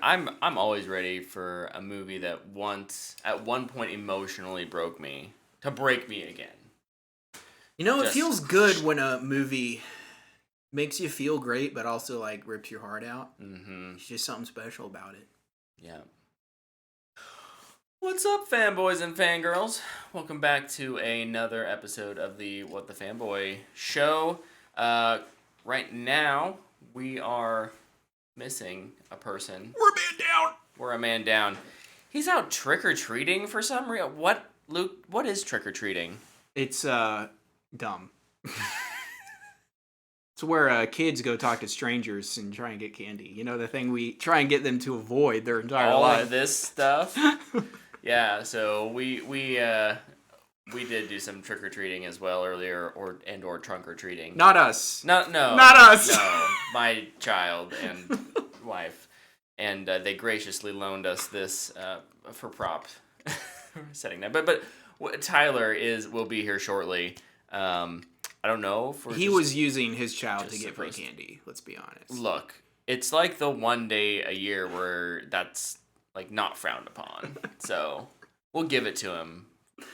I'm always ready for a movie that at one point emotionally broke me to break me again. It feels good when a movie makes you feel great, but also like rips your heart out. Mm-hmm. It's just something special about it. Yeah. What's up, fanboys and fangirls? Welcome back to another episode of the What the Fanboy Show. Right now, we are missing a person. We're a man down. He's out trick-or-treating for some reason. What, Luke, what is trick-or-treating? It's, dumb. It's where kids go talk to strangers and try and get candy. You know, the thing we try and get them to avoid their entire life. All of this stuff? Yeah, so we did do some trick-or-treating as well earlier, or trunk-or-treating. Not us. No. Not us. No, my child and wife. And they graciously loaned us this for prop setting that. But Tyler will be here shortly. I don't know if he was using his child to get free candy. Let's be honest. Look, it's like the one day a year where that's like not frowned upon. So we'll give it to him.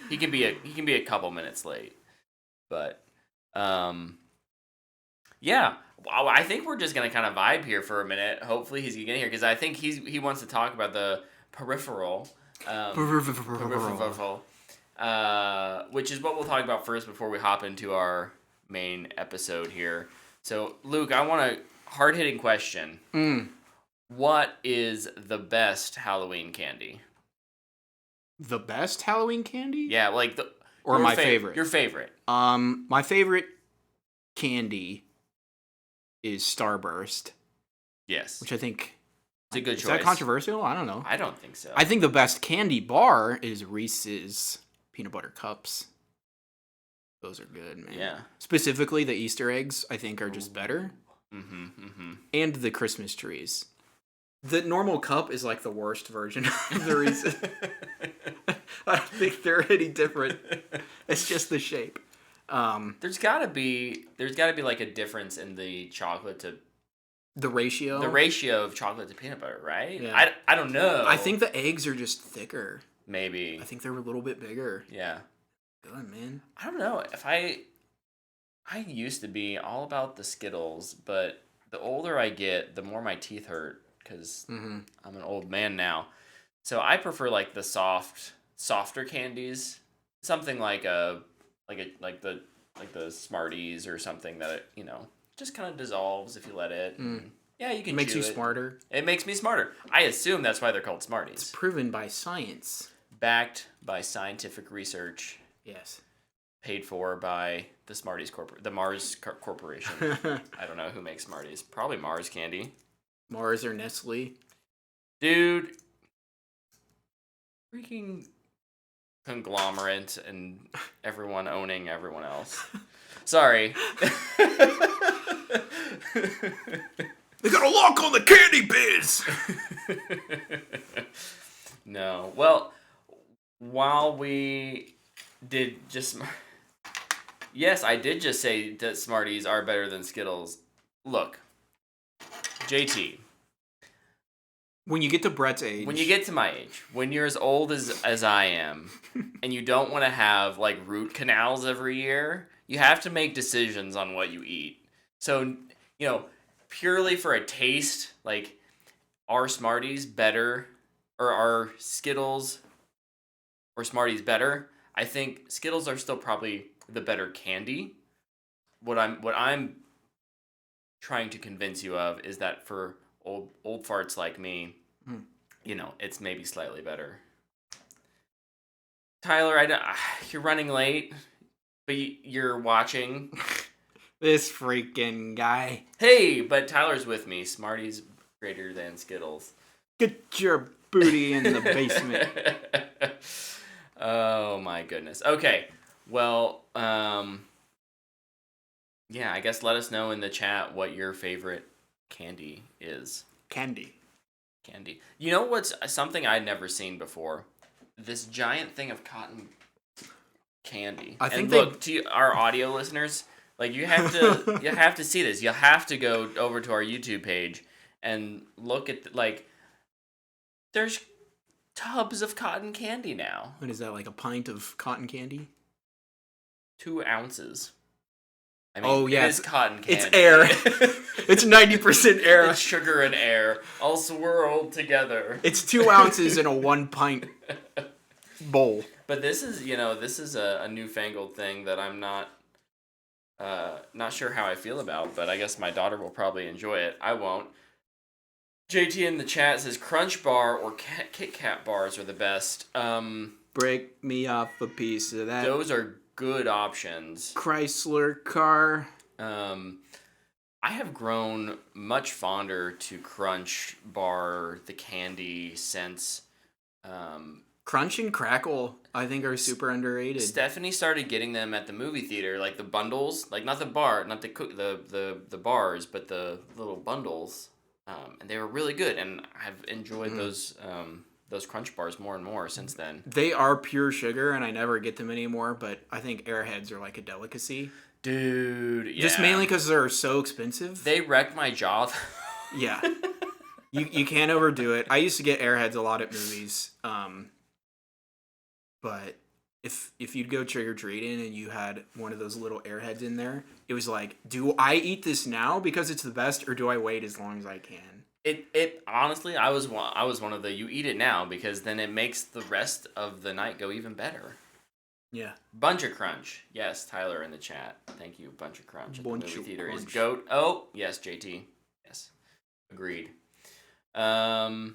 He can be a couple minutes late, but yeah. Wow, I think we're just gonna kind of vibe here for a minute. Hopefully he's getting here because I think he wants to talk about the Peripheral. Peripheral. Which is what we'll talk about first before we hop into our main episode here. So, Luke, I want a hard-hitting question. What is the best Halloween candy? The best Halloween candy? Yeah, like my favorite. Your favorite. My favorite candy is Starburst. Yes. Which I think it's a good choice. Is that controversial? I don't know. I don't think so. I think the best candy bar is Reese's peanut butter cups. Those are good, man. Yeah. Specifically, the Easter eggs, I think, are just better. Mm-hmm. And the Christmas trees. The normal cup is like the worst version of the Reese's. I don't think they're any different. It's just the shape. There's gotta be like a difference in the chocolate to the ratio. The ratio of chocolate to peanut butter, right? Yeah. I don't know. I think the eggs are just thicker. Maybe. I think they're a little bit bigger. Yeah. Good, man. I don't know. I used to be all about the Skittles, but the older I get, the more my teeth hurt because I'm an old man now. So I prefer like the softer candies, something like the Smarties or something that just kind of dissolves if you let it. Yeah, you can. It makes you smarter. It makes me smarter. I assume that's why they're called Smarties. It's proven by science. Backed by scientific research. Yes. Paid for by the Mars Corporation. I don't know who makes Smarties. Probably Mars Candy. Mars or Nestle. Dude. Freaking conglomerate and everyone owning everyone else. Sorry. They got a lock on the candy biz! No. Well, while we did just... Yes, I did just say that Smarties are better than Skittles. Look. JT. When you get to Brett's age... When you get to my age, when you're as old as I am, and you don't want to have, like, root canals every year, you have to make decisions on what you eat. So, purely for a taste, like, are Smarties better, or are Skittles or Smarties better? I think Skittles are still probably the better candy. What I'm trying to convince you of is that for old farts like me, it's maybe slightly better. Tyler, you're running late, but you're watching. This freaking guy. Hey, but Tyler's with me. Smarties greater than Skittles. Get your booty in the basement. Oh my goodness. Okay. Well, yeah, I guess let us know in the chat what your favorite candy is. Candy. You know what's something I'd never seen before? This giant thing of cotton candy. To our audio listeners, like you have to see this. You have to go over to our YouTube page and look at There's tubs of cotton candy now. What is that, like a pint of cotton candy? 2 ounces. I Oh, yeah, it is cotton candy. It's air. It's 90% air. It's sugar and air all swirled together. It's 2 ounces in a 1 pint bowl. But this is a newfangled thing that I'm not sure how I feel about, but I guess my daughter will probably enjoy it. I won't. JT in the chat says Crunch Bar or Kit Kat bars are the best. Break me off a piece of that. Those are good options. Chrysler car. I have grown much fonder to Crunch Bar, the candy, since Crunch and Crackle, I think, are super underrated. Stephanie started getting them at the movie theater, like the bundles, like not the bar, not the bars, but the little bundles, and they were really good, and I've enjoyed those Crunch Bars more and more since then. They are pure sugar, and I never get them anymore, but I think Airheads are like a delicacy. Dude, yeah. Just mainly because they're so expensive. They wrecked my jaw. Yeah. You can't overdo it. I used to get Airheads a lot at movies. But if you'd go trick-or-treating and you had one of those little Airheads in there, it was like, do I eat this now because it's the best, or do I wait as long as I can? It honestly, I was one of the you eat it now because then it makes the rest of the night go even better. Yeah. Bunch of Crunch. Yes, Tyler in the chat. Thank you. Bunch of Crunch at the movie theater is crunch. goat. Oh, yes, JT. Yes. Agreed. Tyler.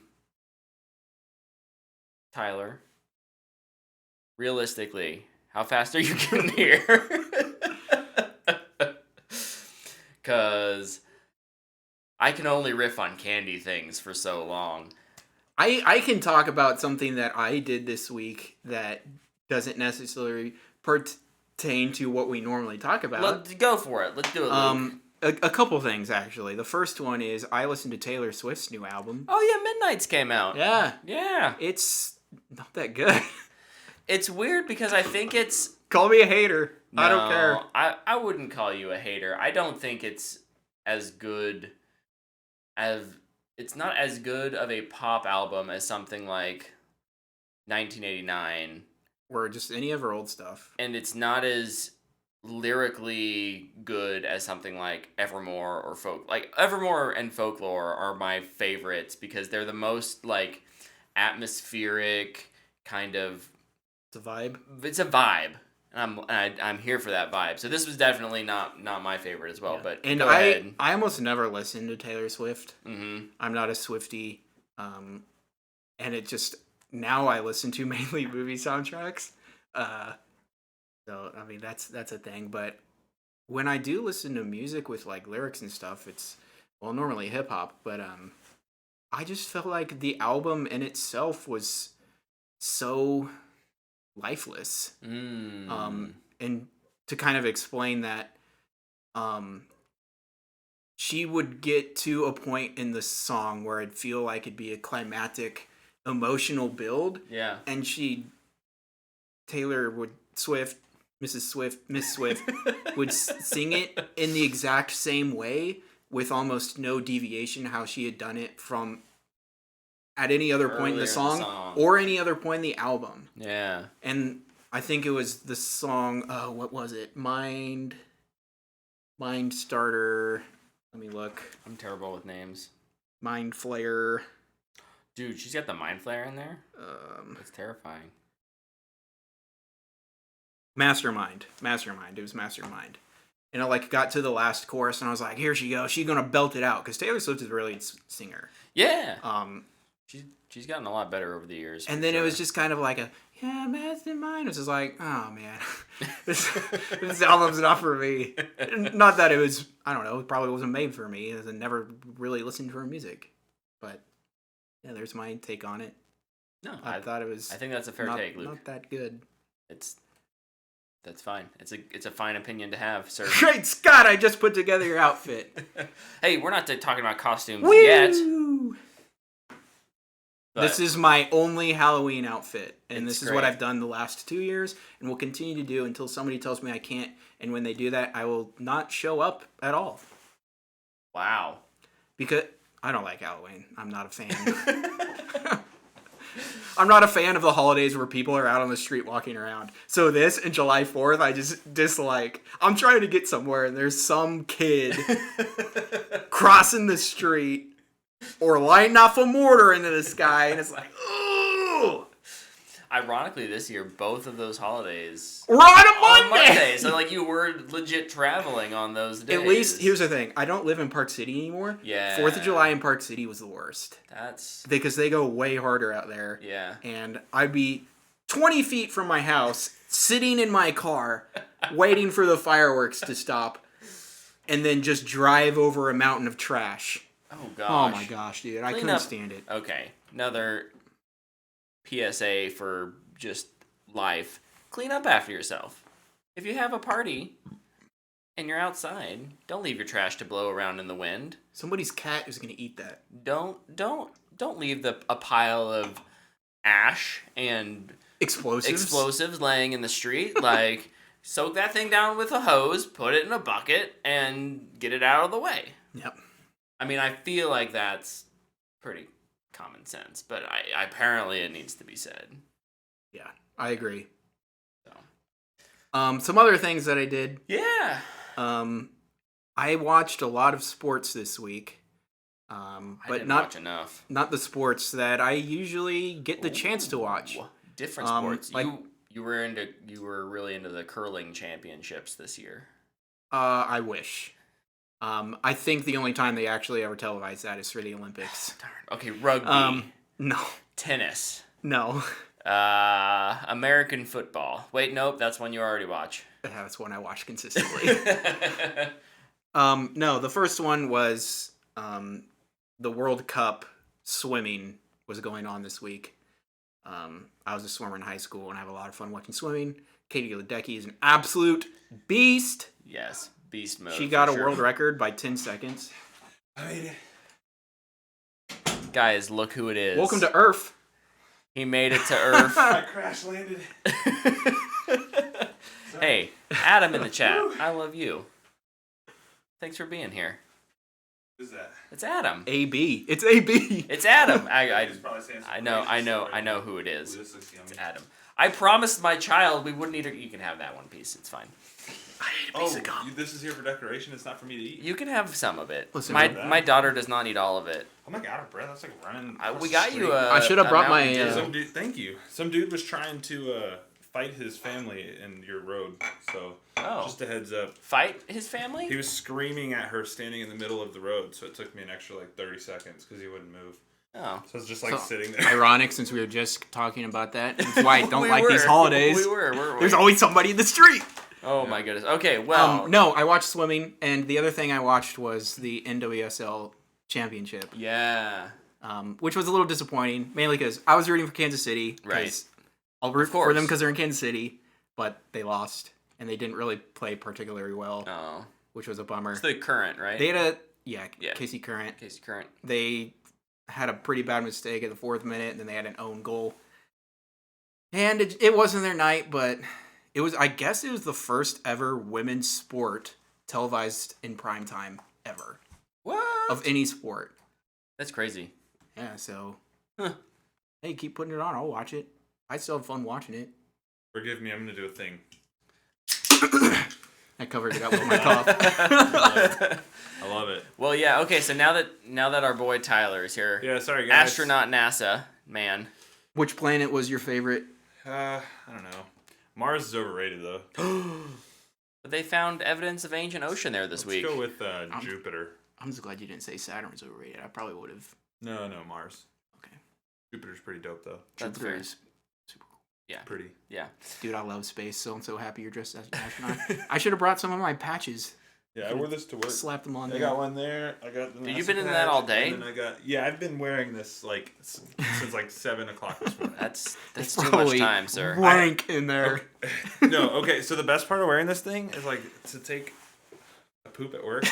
Realistically, how fast are you getting here? Because I can only riff on candy things for so long. I can talk about something that I did this week that doesn't necessarily pertain to what we normally talk about. Let's go for it. Let's do it, Luke. A couple things, actually. The first one is I listened to Taylor Swift's new album. Oh, yeah, Midnight's came out. Yeah. Yeah. It's not that good. It's weird because I think it's... Call me a hater. No, I don't care. I wouldn't call you a hater. I don't think it's as good as... It's not as good of a pop album as something like 1989. Or just any of her old stuff. And it's not as lyrically good as something like Evermore or Folk. Like, Evermore and Folklore are my favorites because they're the most, like, atmospheric kind of... It's a vibe. It's a vibe. And I'm here for that vibe. So this was definitely not my favorite as well. Yeah. But and go ahead. I almost never listened to Taylor Swift. Mm-hmm. I'm not a Swiftie. And it just... Now I listen to mainly movie soundtracks. So, I mean, that's a thing. But when I do listen to music with, like, lyrics and stuff, it's, well, normally hip-hop. But I just felt like the album in itself was so lifeless. And to kind of explain that, she would get to a point in the song where it'd feel like it'd be a climactic emotional build. Yeah. And Miss Swift would sing it in the exact same way with almost no deviation how she had done it from at any other point in the song or any other point in the album. Yeah. And I think it was the song, what was it? Mind Starter. Let me look. I'm terrible with names. Mind Flayer. Dude, she's got the Mind Flayer in there? That's terrifying. Mastermind. It was Mastermind. And I got to the last chorus and I was like, here she goes. She's going to belt it out. Because Taylor Swift is a brilliant singer. Yeah. She's gotten a lot better over the years. And then it was just kind of like Mastermind. It was just like, oh man, this album's not for me. Not that it was, I don't know, it probably wasn't made for me. I never really listened to her music. But yeah, there's my take on it. No, I thought it was. I think that's a fair take, Luke. Not that good. That's fine. It's a fine opinion to have, sir. Great Scott! I just put together your outfit. Hey, we're not talking about costumes Woo! yet. This is my only Halloween outfit, and this is great. what I've done the last 2 years, and will continue to do until somebody tells me I can't. And when they do that, I will not show up at all. Wow. Because I don't like Halloween. I'm not a fan. I'm not a fan of the holidays where people are out on the street walking around. So this and July 4th, I just dislike. I'm trying to get somewhere and there's some kid crossing the street or lighting off a mortar into the sky, and it's like, ooh. Ironically, this year, both of those holidays We're on a Monday! So, like, you were legit traveling on those days. At least, here's the thing. I don't live in Park City anymore. Yeah. 4th of July in Park City was the worst. Because they go way harder out there. Yeah. And I'd be 20 feet from my house, sitting in my car, waiting for the fireworks to stop, and then just drive over a mountain of trash. Oh, gosh. Oh, my gosh, dude. I couldn't stand it. Okay. Another PSA for just life. Clean up after yourself. If you have a party and you're outside, don't leave your trash to blow around in the wind. Somebody's cat is going to eat that. Don't leave a pile of ash and explosives laying in the street. Like, soak that thing down with a hose, put it in a bucket, and get it out of the way. Yep. I mean, I feel like that's pretty common sense, but apparently it needs to be said. Yeah, I agree. So, some other things that I did. Yeah. I watched a lot of sports this week. But not watch enough. Not the sports that I usually get the chance to watch. Different sports. Like, you were really into the curling championships this year. I wish. I think the only time they actually ever televise that is for the Olympics. Darn. Okay, rugby. No. Tennis. No. American football. Wait, nope, that's one you already watch. That's one I watch consistently. No, the first one was the World Cup swimming was going on this week. I was a swimmer in high school, and I have a lot of fun watching swimming. Katie Ledecky is an absolute beast. Yes, beast mode. She got a world record by 10 seconds. I made it. Guys, look who it is. Welcome to Earth. He made it to Earth. I crash landed. Hey, Adam in the chat. I love you. Thanks for being here. Who's that? It's Adam. AB. It's AB. It's Adam. I know who it Ooh, is. this looks yummy. It's Adam. I promised my child we wouldn't eat. You can have that one piece. It's fine. I ate a piece of gum. This is here for decoration. It's not for me to eat. You can have some of it. Listen, my daughter does not eat all of it. I'm like out of breath. That's like running. We got you. I should have brought my. Some dude, thank you. Some dude was trying to fight his family in your road. So just a heads up. Fight his family? He was screaming at her standing in the middle of the road. So it took me an extra like 30 seconds because he wouldn't move. Oh. So it's just like sitting there. Ironic, since we were just talking about that. That's why I don't like these holidays. We were. There's always somebody in the street. Oh my goodness. Okay, well. No, I watched swimming, and the other thing I watched was the NWSL championship. Yeah. Which was a little disappointing, mainly because I was rooting for Kansas City. Right. I'll root for them because they're in Kansas City, but they lost, and they didn't really play particularly well. Oh. Which was a bummer. It's the Current, right? They had Casey Current. Casey Current. They had a pretty bad mistake at the 4th minute, and then they had an own goal. And it wasn't their night, but it was. I guess it was the first ever women's sport televised in prime time ever. What? Of any sport. That's crazy. Yeah, so hey, keep putting it on. I'll watch it. I still have fun watching it. Forgive me, I'm going to do a thing. I covered it up with my cough. I love it. Well, yeah, okay, so now that our boy Tyler is here. Yeah, sorry guys. Astronaut NASA, man. Which planet was your favorite? I don't know. Mars is overrated though. But they found evidence of ancient ocean there this week. Let's go with Jupiter. I'm just glad you didn't say Saturn was overrated. I probably would have. No, Mars. Okay. Jupiter's pretty dope though. That's Jupiter fair. is super cool. Yeah. Pretty. Yeah. Dude, I love space, so I'm so happy you're dressed as an astronaut. I should have brought some of my patches. Yeah, I wore this to work. Slapped them on I there. got one there. I got the. Dude, you've been in that all day? And then I've been wearing this like since like 7 o'clock this morning. That's It's too much probably time, sir. Rank in there. No, okay. So the best part of wearing this thing is like to take a poop at work.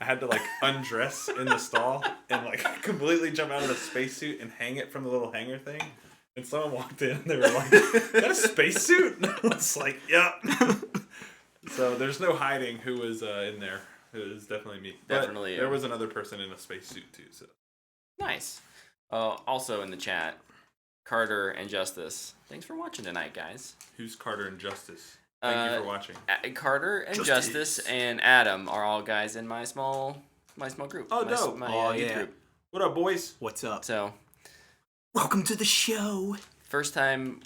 I had to like undress in the stall and like completely jump out of the spacesuit and hang it from the little hanger thing. And someone walked in and they were like, "Is that a spacesuit?" And I was like, "Yeah." So there's no hiding who was in there. It was definitely me. Definitely. But there was another person in a spacesuit too. So Nice. Also in the chat, Carter, and Justice. Thanks for watching tonight, guys. Who's Carter and Justice? Thank you for watching. Carter and Justice and Adam are all guys in my small group. Oh, dope. My youth group. What up, boys? What's up? So, welcome to the show. first time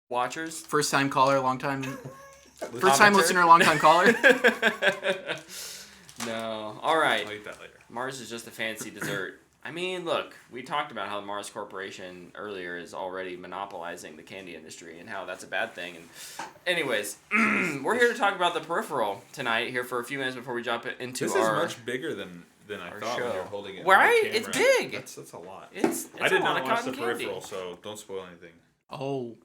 watchers. First time caller, long time. Commenter? First time listener, long time caller. No. All right. I'll eat that later. Mars is just a fancy dessert. I mean, look, we talked about how the Mars Corporation earlier is already monopolizing the candy industry and how that's a bad thing. And anyways, we're here to talk about the Peripheral tonight, here for a few minutes before we jump into This our... is much bigger than I thought show. when you were holding it. Right? On the It's camera. big. That's a lot. It's I did a lot not of watch the cotton candy. Peripheral, so don't spoil anything. Oh.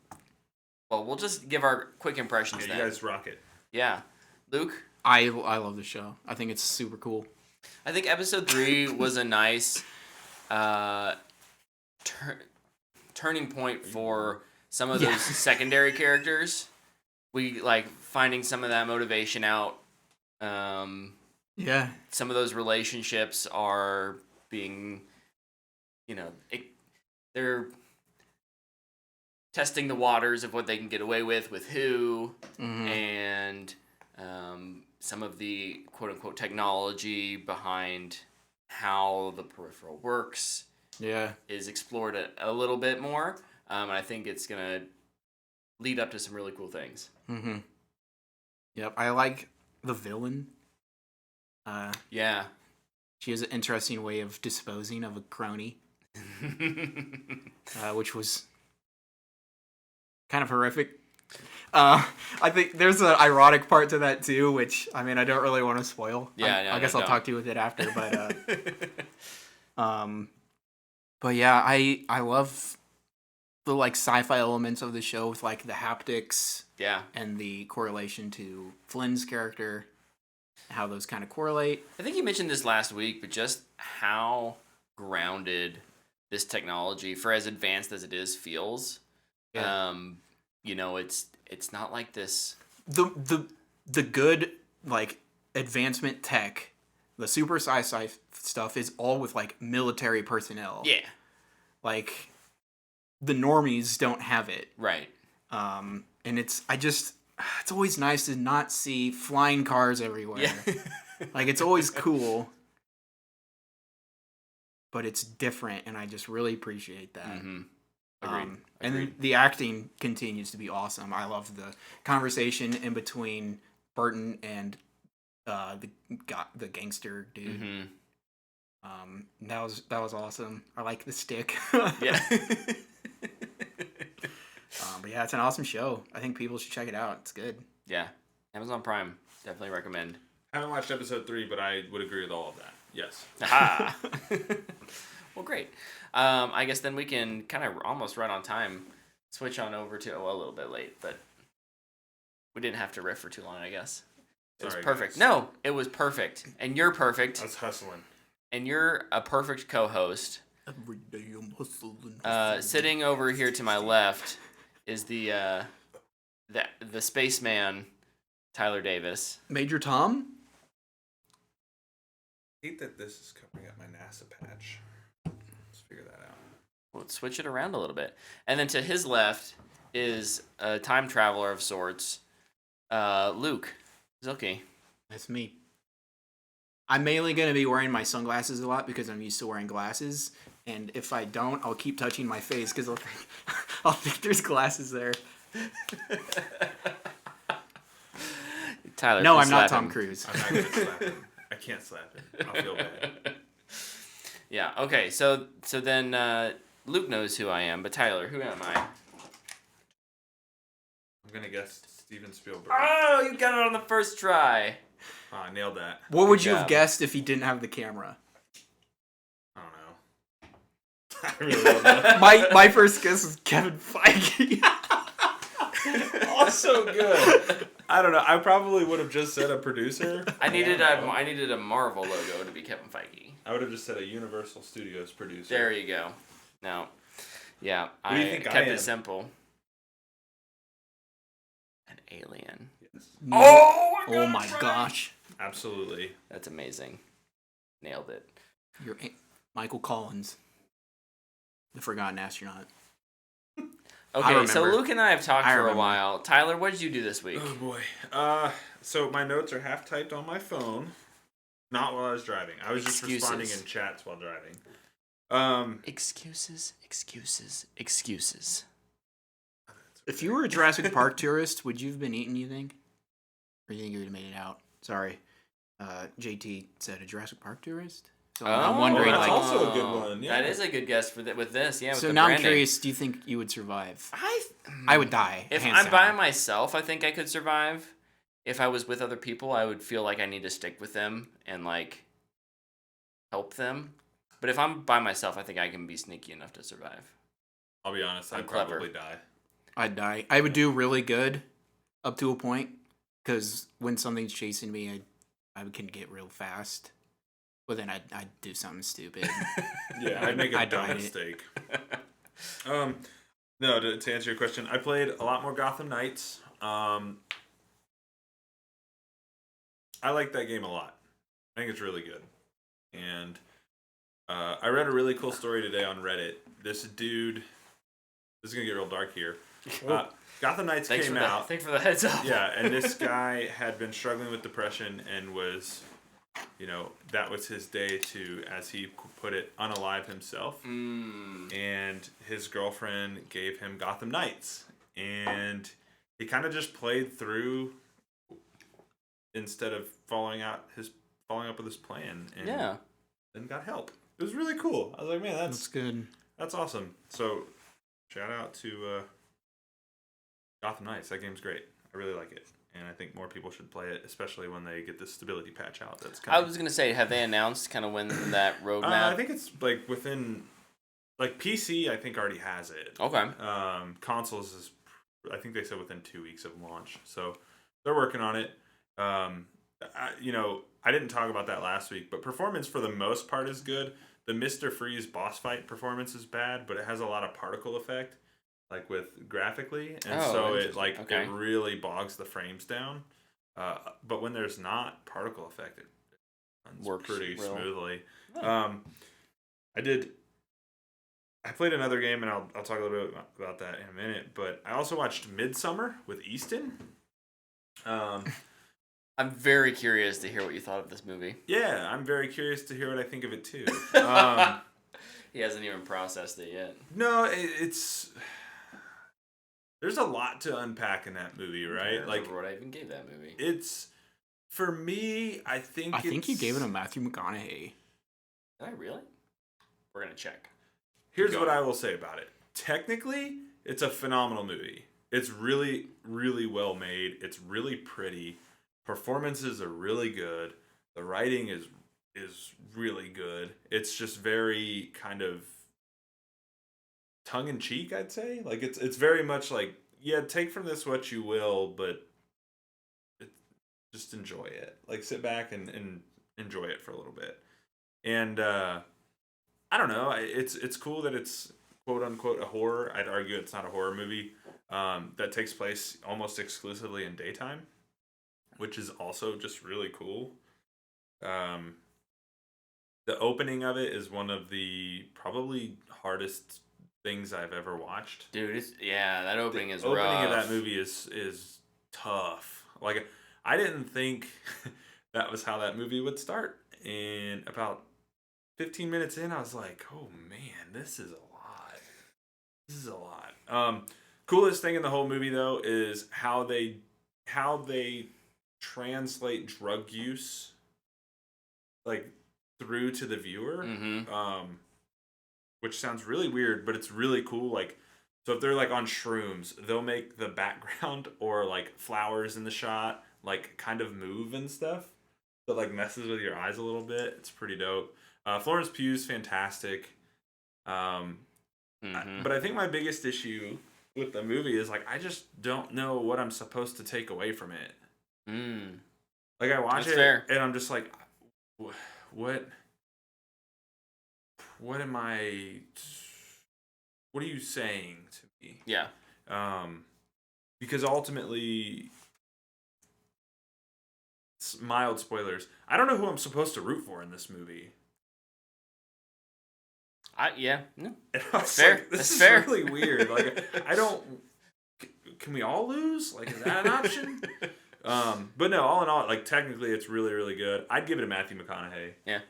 Well, we'll just give our quick impressions Yeah, then. you guys rock it. Yeah. Luke? I love the show. I think it's super cool. I think episode 3 was a nice turning point for some of those secondary characters. We like finding some of that motivation out. Yeah. Some of those relationships are being, they're testing the waters of what they can get away with who, and some of the quote-unquote technology behind how the Peripheral works is explored a little bit more, and I think it's going to lead up to some really cool things. Yep, I like the villain. Yeah. She has an interesting way of disposing of a crony, which was kind of horrific. I think there's an ironic part to that too, which I mean I don't really want to spoil. I guess I'll talk to you with it after, but yeah, I love the like sci-fi elements of the show with like the haptics, and the correlation to Flynn's character, how those kind of correlate. I think you mentioned this last week, but just how grounded this technology, for as advanced as it is, feels. Yeah. It's not like this. The good like advancement tech, the super sci-fi stuff is all with like military personnel. Yeah. Like the normies don't have it. Right. And it's always nice to not see flying cars everywhere. Yeah. Like it's always cool. But it's different and I just really appreciate that. Mm-hmm. And then the acting continues to be awesome. I love the conversation in between Burton and the gangster dude. Mm-hmm. That was awesome. I like the stick. Yeah. But yeah, it's an awesome show. I think people should check it out. It's good. Yeah. Amazon Prime. Definitely recommend. I haven't watched episode 3, but I would agree with all of that. Yes. Aha. Well, great. I guess then we can kind of almost right on time switch on over to a little bit late, but we didn't have to riff for too long, I guess. It was perfect. Guys. No, it was perfect. And you're perfect. I was hustling. And you're a perfect co-host. Every day I'm hustling. Sitting over here to my left is the spaceman, Tyler Davis. Major Tom? I hate that this is covering up my NASA patch. Let's figure that out. We'll switch it around a little bit. And then to his left is a time traveler of sorts, Luke Zilke. That's me. I'm mainly going to be wearing my sunglasses a lot because I'm used to wearing glasses. And if I don't, I'll keep touching my face because I'll think there's glasses there. Tyler, no, I'm not Tom Cruise. I'm not going to slap him. I can't slap him. I'll feel bad. Yeah, okay. So then Luke knows who I am, but Tyler, who am I? I'm going to guess Steven Spielberg. Oh, you got it on the first try. Oh, I nailed that. What would you have guessed if he didn't have the camera? I don't know. I really don't know. My first guess was Kevin Feige. Also good. I don't know. I probably would have just said a producer. I needed a Marvel logo to be Kevin Feige. I would have just said a Universal Studios producer. There you go. No. Yeah, What do you think kept I am? it simple. An alien. Yes. Oh my gosh. Absolutely. That's amazing. Nailed it. You're Michael Collins, the Forgotten Astronaut. Okay, so remember. Luke and I have talked I for a remember. while. Tyler, what did you do this week? Oh boy. So my notes are half typed on my phone, not while I was driving. I was just responding in chats while driving. Excuses, excuses, excuses. If you were a Jurassic Park tourist, would you have been eaten, you think? Or you think you would have made it out? Sorry. JT said a Jurassic Park tourist? So I'm wondering, that's like... also a good one. Yeah. That is a good guess for with this. Yeah. So with the now branding. I'm curious, do you think you would survive? I would die. If hands I'm down. by myself, I think I could survive. If I was with other people, I would feel like I need to stick with them and like help them. But if I'm by myself, I think I can be sneaky enough to survive. I'll be honest, I'm I'd clever. probably die. I'd die. I would do really good up to a point, because when something's chasing me, I can get real fast. But then I'd do something stupid. Yeah, I'd make a I'd dumb hide it. mistake. No, to answer your question, I played a lot more Gotham Knights. I like that game a lot. I think it's really good. And I read a really cool story today on Reddit. This dude, this is gonna get real dark here. Gotham Knights came out. Thanks for the heads up. Yeah, and this guy had been struggling with depression and was, that was his day to, as he put it, unalive himself. And his girlfriend gave him Gotham Knights, and he kind of just played through instead of following up with his plan, and then got help. It was really cool. I was like, man, that's good. That's awesome. So, shout out to Gotham Knights. That game's great. I really like it, and I think more people should play it, especially when they get this stability patch out. That's I was gonna say, have they announced kind of when that roadmap? I think it's like within, like PC. I think already has it. Okay. Consoles is, I think they said within 2 weeks of launch. So they're working on it. I didn't talk about that last week, but performance for the most part is good. The Mr. Freeze boss fight performance is bad, but it has a lot of particle effect, like with graphically, and so it it really bogs the frames down. But when there's not particle effect, it runs Works pretty well. smoothly. Oh. I played another game, and I'll talk a little bit about that in a minute. But I also watched Midsummer with Easton. I'm very curious to hear what you thought of this movie. Yeah, I'm very curious to hear what I think of it too. He hasn't even processed it yet. No, it's there's a lot to unpack in that movie, right? I Like, what I even gave that movie. it's, for me, I think you gave it a Matthew McConaughey. Did I really? We're gonna check. Here's what I will say about it. Technically, it's a phenomenal movie. It's really, really well made. It's really pretty. Performances are really good. The writing is really good. It's just very kind of tongue in cheek, I'd say. Like it's very much like, yeah, take from this what you will, but just enjoy it. Like, sit back and enjoy it for a little bit. And I don't know. It's cool that it's quote unquote a horror. I'd argue it's not a horror movie that takes place almost exclusively in daytime, which is also just really cool. The opening of it is one of the probably hardest things I've ever watched. Dude, that opening is rough. The opening of that movie is tough. Like, I didn't think that was how that movie would start. And about 15 minutes in, I was like, oh man, this is a lot. This is a lot. Coolest thing in the whole movie, though, is how they translate drug use, like, through to the viewer. Which sounds really weird, but it's really cool. Like, so if they're like on shrooms, they'll make the background or like flowers in the shot like kind of move and stuff. So like messes with your eyes a little bit. It's pretty dope. Florence Pugh's fantastic. But I think my biggest issue with the movie is like I just don't know what I'm supposed to take away from it. Like, I watch it and I'm just like, what am I? What are you saying to me? Yeah. Because ultimately, mild spoilers, I don't know who I'm supposed to root for in this movie. Yeah. And I was Fair. like, this That's is fair. really weird. Like, I don't. Can we all lose? Like, is that an option? But no, all in all, like technically, it's really, really good. I'd give it a Matthew McConaughey. Yeah.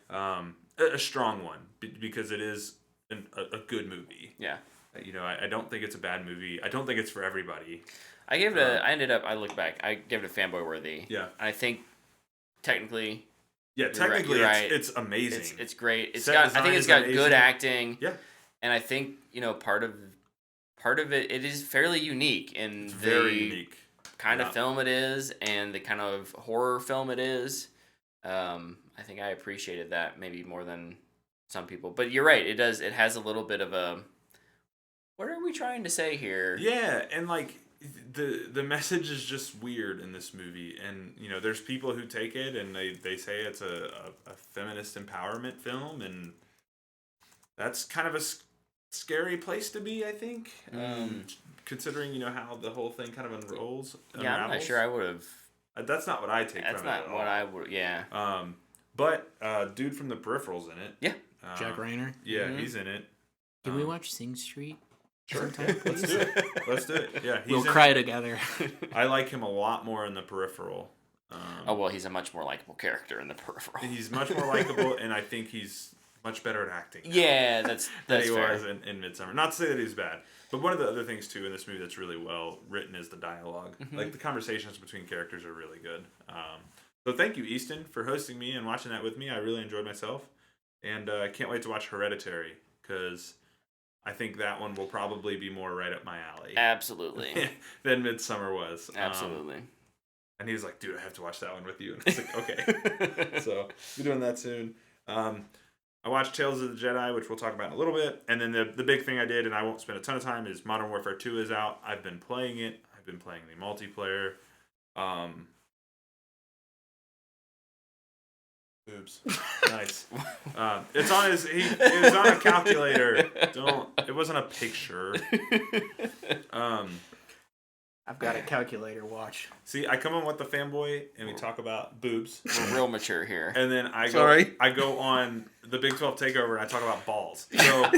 A strong one because it is a good movie. Yeah. You know, I don't think it's a bad movie. I don't think it's for everybody. I gave it I look back. I gave it a fanboy worthy. Yeah. I think technically. Yeah, technically, you're right. it's amazing. It's great. Set I think it's got design is good amazing. acting. Yeah. And I think part of it is fairly unique in It's the very unique. kind of film it is and the kind of horror film it is. I think I appreciated that maybe more than some people. But you're right. It does. It has a little bit of a. What are we trying to say here? Yeah, and like the message is just weird in this movie, and there's people who take it and they say it's a feminist empowerment film, and that's kind of a scary place to be, I think. Considering how the whole thing kind of unravels. Yeah, I'm not sure I would have. That's not what I take That's from it. not what I would. Yeah. But dude from the Peripheral's in it. Yeah. Jack Rayner. Yeah, he's in it. Can we watch Sing Street? Sure. Sometime, Let's do it. Let's do it. Yeah, We'll cry together. I like him a lot more in the Peripheral. Oh well, he's a much more likable character in the Peripheral. He's much more likable, and I think he's much better at acting. Yeah, that's than he fair. was in Midsummer. Not to say that he's bad, but one of the other things too in this movie that's really well written is the dialogue. Like the conversations between characters are really good. So thank you, Easton, for hosting me and watching that with me. I really enjoyed myself, and I can't wait to watch Hereditary because I think that one will probably be more right up my alley. Absolutely. than Midsummer was. Absolutely. And he was like, dude, I have to watch that one with you. And I was like, okay. So, be doing that soon. I watched Tales of the Jedi, which we'll talk about in a little bit. And then the big thing I did, and I won't spend a ton of time, is Modern Warfare 2 is out. I've been playing it. I've been playing the multiplayer. Oops. Nice. It's on his. It was on a calculator. It wasn't a picture. I've got a calculator watch. See, I come on with the fanboy, and we talk about boobs. We're real mature here. And then I go on the Big 12 Takeover, and I talk about balls. So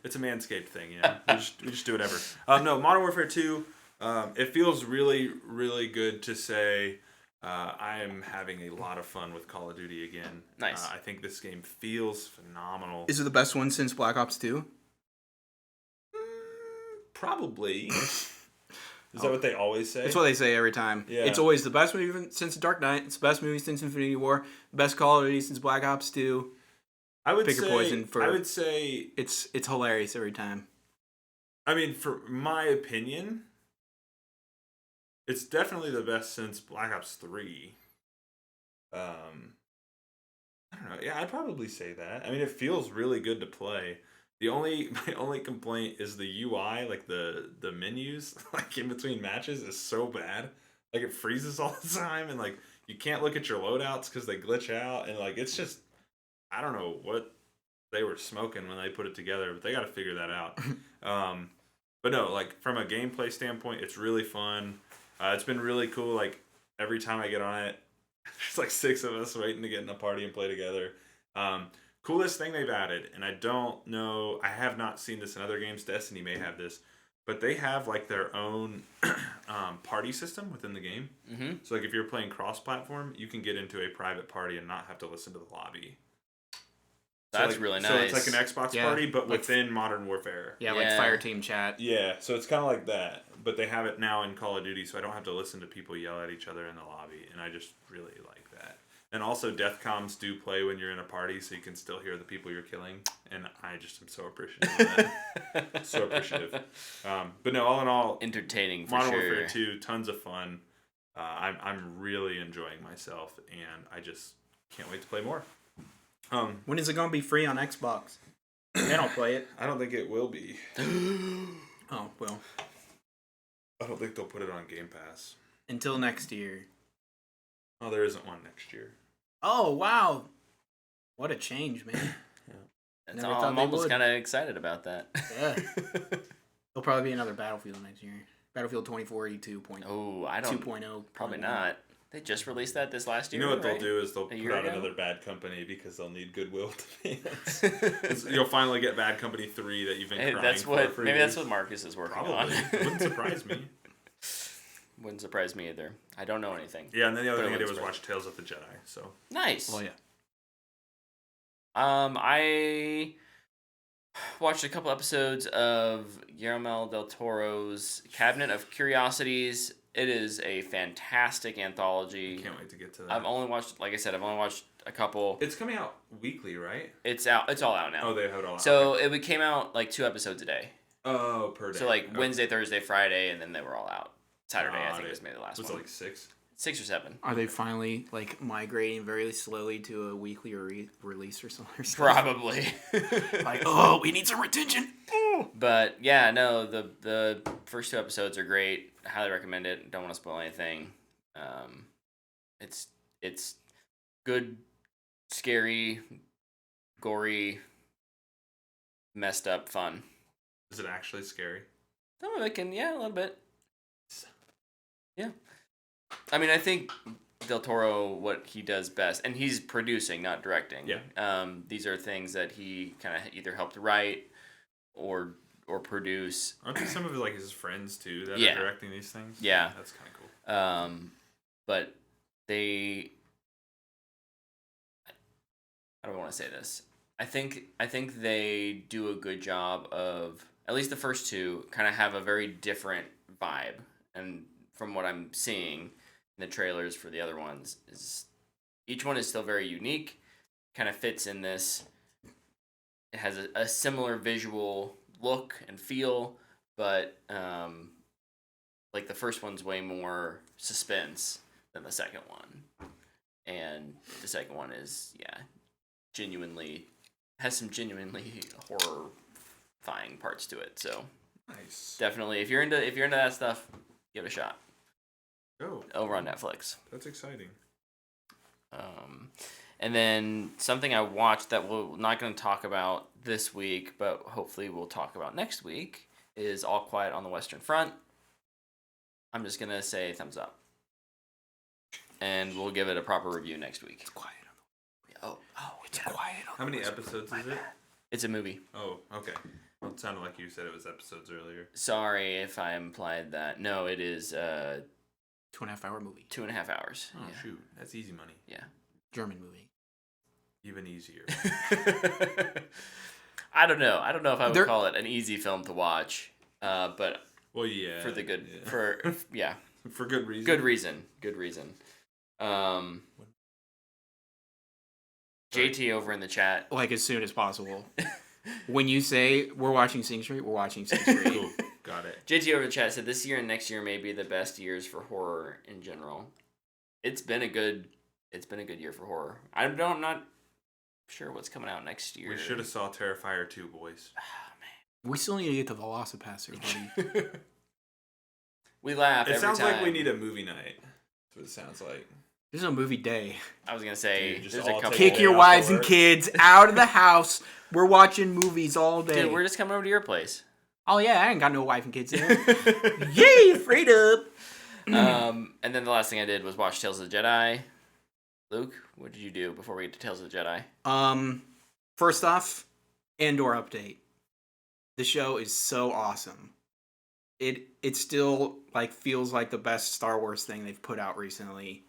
it's a Manscaped thing, We just do whatever. No, Modern Warfare 2. It feels really, really good to say. I am having a lot of fun with Call of Duty again. Nice. I think this game feels phenomenal. Is it the best one since Black Ops 2? Probably. Is that what they always say? That's what they say every time. Yeah. It's always the best movie since Dark Knight. It's the best movie since Infinity War. Best Call of Duty since Black Ops 2. I would Pick your poison for. I would say it's hilarious every time. I mean, for my opinion, it's definitely the best since Black Ops 3. I don't know. Yeah, I'd probably say that. I mean, it feels really good to play. My only complaint is the UI, like the menus, like in between matches, is so bad. Like it freezes all the time, and like you can't look at your loadouts because they glitch out, and like it's just I don't know what they were smoking when they put it together, but they got to figure that out. But no, like from a gameplay standpoint, it's really fun. It's been really cool. Like every time I get on it, there's like 6 of us waiting to get in a party and play together. Coolest thing they've added, and I don't know, I have not seen this in other games. Destiny may have this, but they have like their own party system within the game. Mm-hmm. So like if you're playing cross-platform, you can get into a private party and not have to listen to the lobby. That's really nice. So it's like an Xbox party, but within Modern Warfare. Yeah, like Fire Team Chat. Yeah, so it's kind of like that, but they have it now in Call of Duty, so I don't have to listen to people yell at each other in the lobby, and I just really like that. And also, death comms do play when you're in a party, so you can still hear the people you're killing, and I just am so appreciative of that. So appreciative. But no, all in all, entertaining for Modern sure. Warfare 2, tons of fun. I'm really enjoying myself, and I just can't wait to play more. When is it going to be free on Xbox? I don't play it. I don't think it will be. Oh, well. I don't think they'll put it on Game Pass. Until next year. Oh, there isn't one next year. Oh, wow. What a change, man. Yeah. I'm almost kind of excited about that. Yeah. There'll probably be another Battlefield next year. Battlefield 2042. Oh, I don't. 2.0. Probably not. They just released that this last year. You know what right? they'll do is they'll A put year out ago? another Bad Company because they'll need goodwill to fans. You'll finally get Bad Company 3 that you've been Hey, crying for maybe years. that's what Marcus is working Probably. on. Wouldn't surprise me. Wouldn't surprise me either. I don't know anything. Yeah, and then the other But thing I it did was looks watch Tales of the Jedi. So Nice. Well, yeah. I watched a couple episodes of Guillermo del Toro's Cabinet of Curiosities. It is a fantastic anthology. I can't wait to get to that. I've only watched a couple. It's coming out weekly, right? It's out. It's all out now. Oh, they have it all out. So Okay. it came out like 2 episodes a day. Oh, per day. So like Okay. Wednesday, Thursday, Friday, and then they were all out. Saturday, I Got think it. was maybe the last Was one. it like 6? 6 or 7. Are they finally like migrating very slowly to a weekly release or something? Probably. Like, oh, we need some retention. But yeah, no, the first 2 episodes are great. I highly recommend it. Don't want to spoil anything. It's good, scary, gory, messed up fun. Is it actually scary? Some of it can, yeah, a little bit. Yeah. I mean, I think Del Toro, what he does best, and he's producing, not directing. Yeah. These are things that he kind of either helped write or produce. Aren't there some of like his friends too that Yeah. are directing these things? Yeah. That's kind of cool. But they, I don't want to say this. I think they do a good job of, at least the first 2 kind of have a very different vibe, and from what I'm seeing in the trailers for the other ones, is each one is still very unique, kind of fits in this. It has a similar visual look and feel, but like the first one's way more suspense than the second one, and the second one is has some genuinely horrifying parts to it. So Nice. definitely, if you're into that stuff, give it a shot. Oh, Over on Netflix. that's exciting. And then something I watched that we're not going to talk about this week, but hopefully we'll talk about next week, is All Quiet on the Western Front. I'm just going to say thumbs up. And we'll give it a proper review next week. It's quiet. It's Quiet. How many episodes is it? It's a movie. Oh, okay. Well, it sounded like you said it was episodes earlier. Sorry if I implied that. No, it is 2.5 hour movie. 2.5 hours. Oh, Yeah. shoot. That's easy money. Yeah. German movie. Even easier. I don't know. I don't know if I would There- call it an easy film to watch. But Well, yeah. for the good yeah. For good reason. Good reason. JT over in the chat. Like as soon as possible. When you say we're watching Sing Street, we're watching Sing Street. Cool. Got it. JT over in the chat said this year and next year may be the best years for horror in general. It's been a good year for horror. I'm not sure what's coming out next year. We should have saw Terrifier 2, boys. We still need to get the Velocipaster, buddy. We laugh It every sounds time. like we need a movie night. That's what it sounds like. There's no movie day. I was gonna say Dude, just there's all a couple. take Kick day your off wives to and work. kids out of the house. We're watching movies all day. Dude, we're just coming over to your place. Oh yeah, I ain't got no wife and kids there. Yay, afraid of. And then the last thing I did was watch Tales of the Jedi. Luke, what did you do before we get to Tales of the Jedi? First off, Andor update. The show is so awesome. It still like feels like the best Star Wars thing they've put out recently.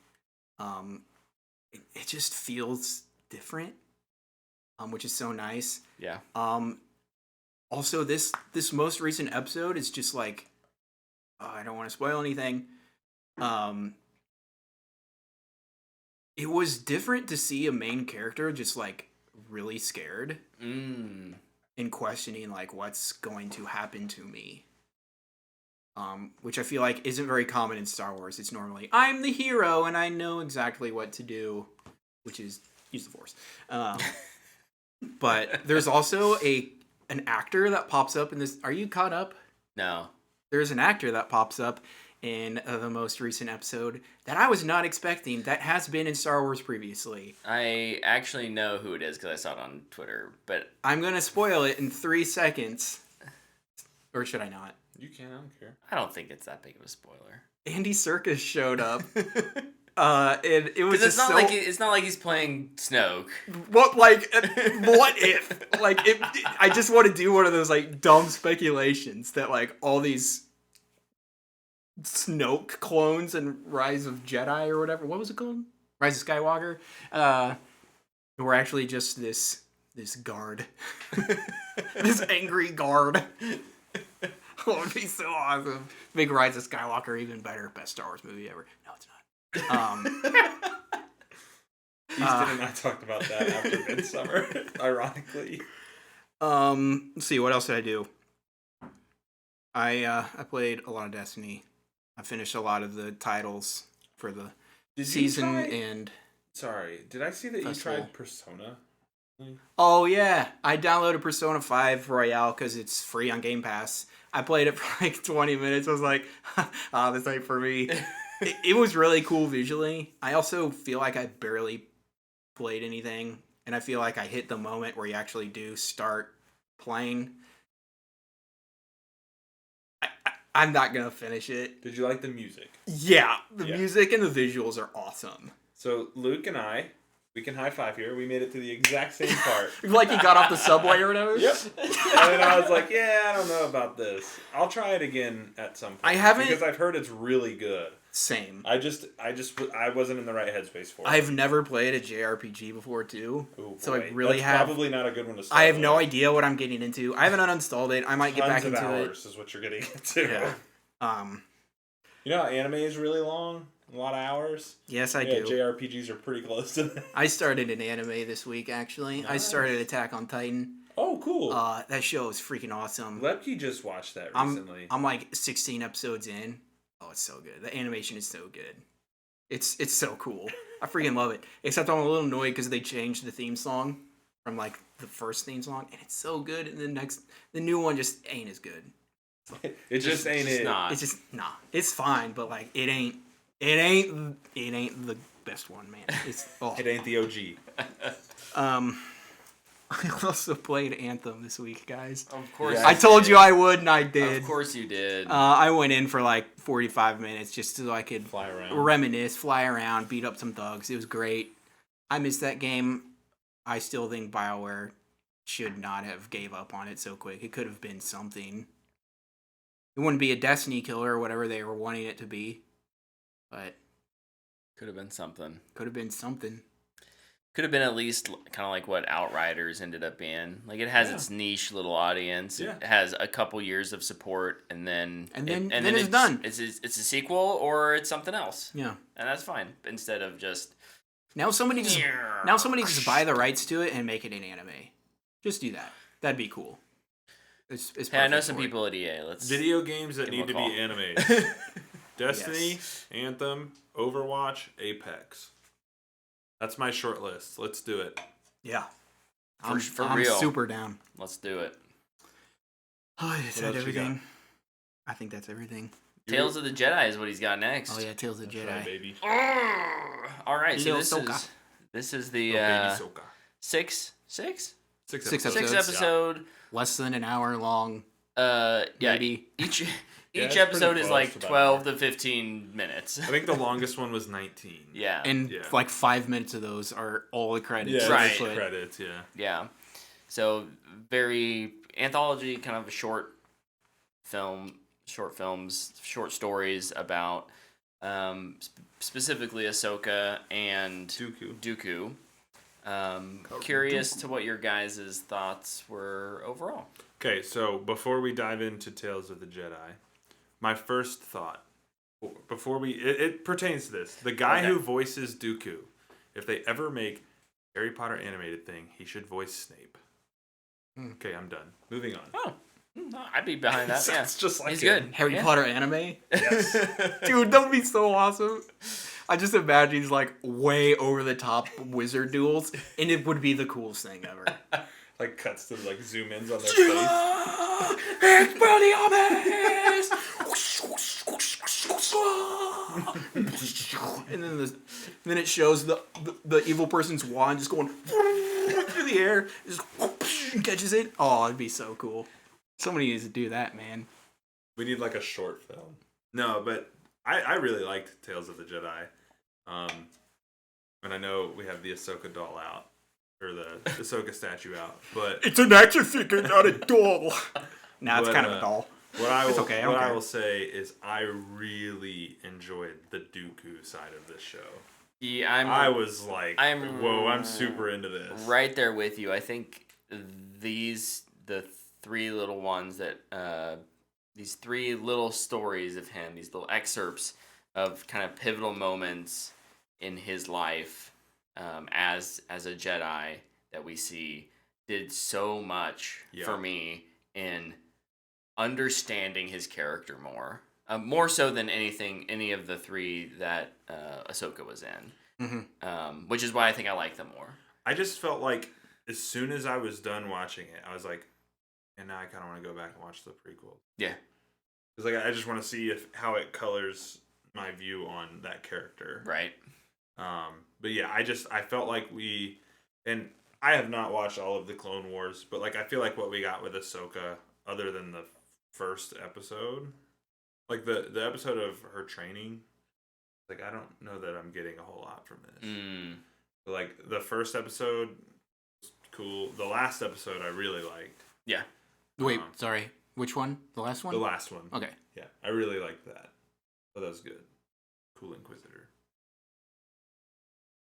It just feels different, which is so nice. Yeah. Also, this most recent episode is just like, I don't want to spoil anything. It was different to see a main character just like really scared and questioning like what's going to happen to me. Which I feel like isn't very common in Star Wars. It's normally I'm the hero and I know exactly what to do, which is use the Force. But there's also an actor that pops up in this. Are you caught up? No. There's an actor that pops up in the most recent episode that I was not expecting that has been in Star Wars previously. I actually know who it is because I saw it on Twitter, but I'm going to spoil it in 3 seconds. Or should I not? You can, I don't care. I don't think it's that big of a spoiler. Andy Serkis showed up And it was Because just it's not like he's playing Snoke. what if I just want to do one of those like dumb speculations that like all these Snoke clones and Rise of Jedi or whatever, what was it called, Rise of Skywalker, were actually just this guard, this angry guard. Oh, it'd be so awesome. Make Rise of Skywalker even better. Best Star Wars movie ever. No, it's not. Houston and I talked about that after Midsummer, ironically. Let's see, what else did I do? I played a lot of Destiny. I finished a lot of the titles for the season and... Sorry, did I see that Festival. you tried Persona? Oh, yeah. I downloaded Persona 5 Royale because it's free on Game Pass. I played it for like 20 minutes. I was like, this ain't for me. It was really cool visually. I also feel like I barely played anything. And I feel like I hit the moment where you actually do start playing. I'm not going to finish it. Did you like the music? Yeah. The music and the visuals are awesome. So Luke and I, we can high five here. We made it to the exact same part. Like you got off the subway or whatever? Yep. And then I was like, yeah, I don't know about this. I'll try it again at some point. I haven't... Because I've heard it's really good. Same. I wasn't in the right headspace for it. I've never played a JRPG before, too. Ooh, so I really That's have... probably not a good one to start I have no with. idea what I'm getting into. I haven't uninstalled it. I might get back into hours is what you're getting into. Yeah. You know how anime is really long? A lot of hours? Yes, I Yeah, do. JRPGs are pretty close to that. I started an anime this week, actually. I Nice. started Attack on Titan. Oh, cool. That show is freaking awesome. Lepke just watched that recently. I'm like 16 episodes in. Oh, it's so good. The animation is so good. It's so cool. I freaking love it. Except I'm a little annoyed because they changed the theme song from like the first theme song, and it's so good. And the new one just ain't as good. It just ain't it. Not. It's just it's fine, but like it ain't the best one, man. It's It ain't the OG. I also played Anthem this week, guys. Of course. Yeah, I told you I would, and I did. Of course you did. I went in for like 45 minutes just so I could Fly around. reminisce, fly around, beat up some thugs. It was great. I missed that game. I still think BioWare should not have gave up on it so quick. It could have been something. It wouldn't be a Destiny killer or whatever they were wanting it to be, but Could have been something. could have been something. Could have been at least kind of like what Outriders ended up being. Like it has its niche little audience. Yeah. It has a couple years of support, and then it's done. It's a sequel or it's something else, Yeah. and that's fine. Instead of just Now somebody just buy the rights to it and make it an anime. Just do that. That'd be cool. It's hey, I know perfect some for it. people at EA. Let's Video games that Give 'em need a to call. be animated. Destiny, Yes. Anthem, Overwatch, Apex. That's my short list. Let's do it. Yeah. For I'm real. super down. Let's do it. Oh, is What that else you got? everything? I think that's everything. Tales of the Jedi is what he's got next. Oh yeah, Tales of the That's Jedi. right, baby. All right, so Lil this Soka. is the Baby Soka. six Six Six episodes. six Episodes, episode. Less than an hour long. Yeah. Maybe. Each it's pretty episode is close, like about 12 to 15 minutes. I think the longest one was 19. Yeah. And Yeah. like 5 minutes of those are all the credits. Yeah, Right. just credits, yeah. Yeah. So very anthology, kind of a short films, short stories about specifically Ahsoka and Dooku. Curious to what your guys' thoughts were overall. Okay, so before we dive into Tales of the Jedi, my first thought, it pertains to this. The guy Okay. who voices Dooku, if they ever make Harry Potter animated thing, he should voice Snape. Okay, I'm done. Moving on. Oh, I'd be behind that. Yeah, It's just like he's him. good. Harry Yeah. Potter anime? Yes. Dude, that would be so awesome. I just imagine these like way over the top wizard duels, and it would be the coolest thing ever. Like cuts to like zoom ins on their face. And then it shows the evil person's wand just going through the air, just catches it. Oh, it'd be so cool. Somebody needs to do that, man. We need like a short film. No, but I really liked Tales of the Jedi. And I know we have the Ahsoka doll out, or the Ahsoka statue out, but It's an action figure, not a doll. Nah, it's But, kind of a doll. what I will It's okay, I don't what I care. will say is I really enjoyed the Dooku side of this show. Yeah, I was like, I'm whoa, I'm super into this. right there with you. I think the three little ones that these three little stories of him, these little excerpts of kind of pivotal moments in his life as a Jedi that we see did so much for me in understanding his character more so than any of the three that Ahsoka was in, which is why I think I like them more. I just felt like as soon as I was done watching it, I was like, and now I kind of want to go back and watch the prequel. Yeah, because like I just want to see how it colors my view on that character. right. But yeah, I felt like and I have not watched all of the Clone Wars, but like I feel like what we got with Ahsoka, other than the first episode, like the episode of her training, like I don't know that I'm getting a whole lot from this. But like the first episode was cool. The last episode I really liked. Yeah. Wait, sorry. Which one? The last one? The last one. Okay. Yeah, I really liked that. So that was good. Cool Inquisitor.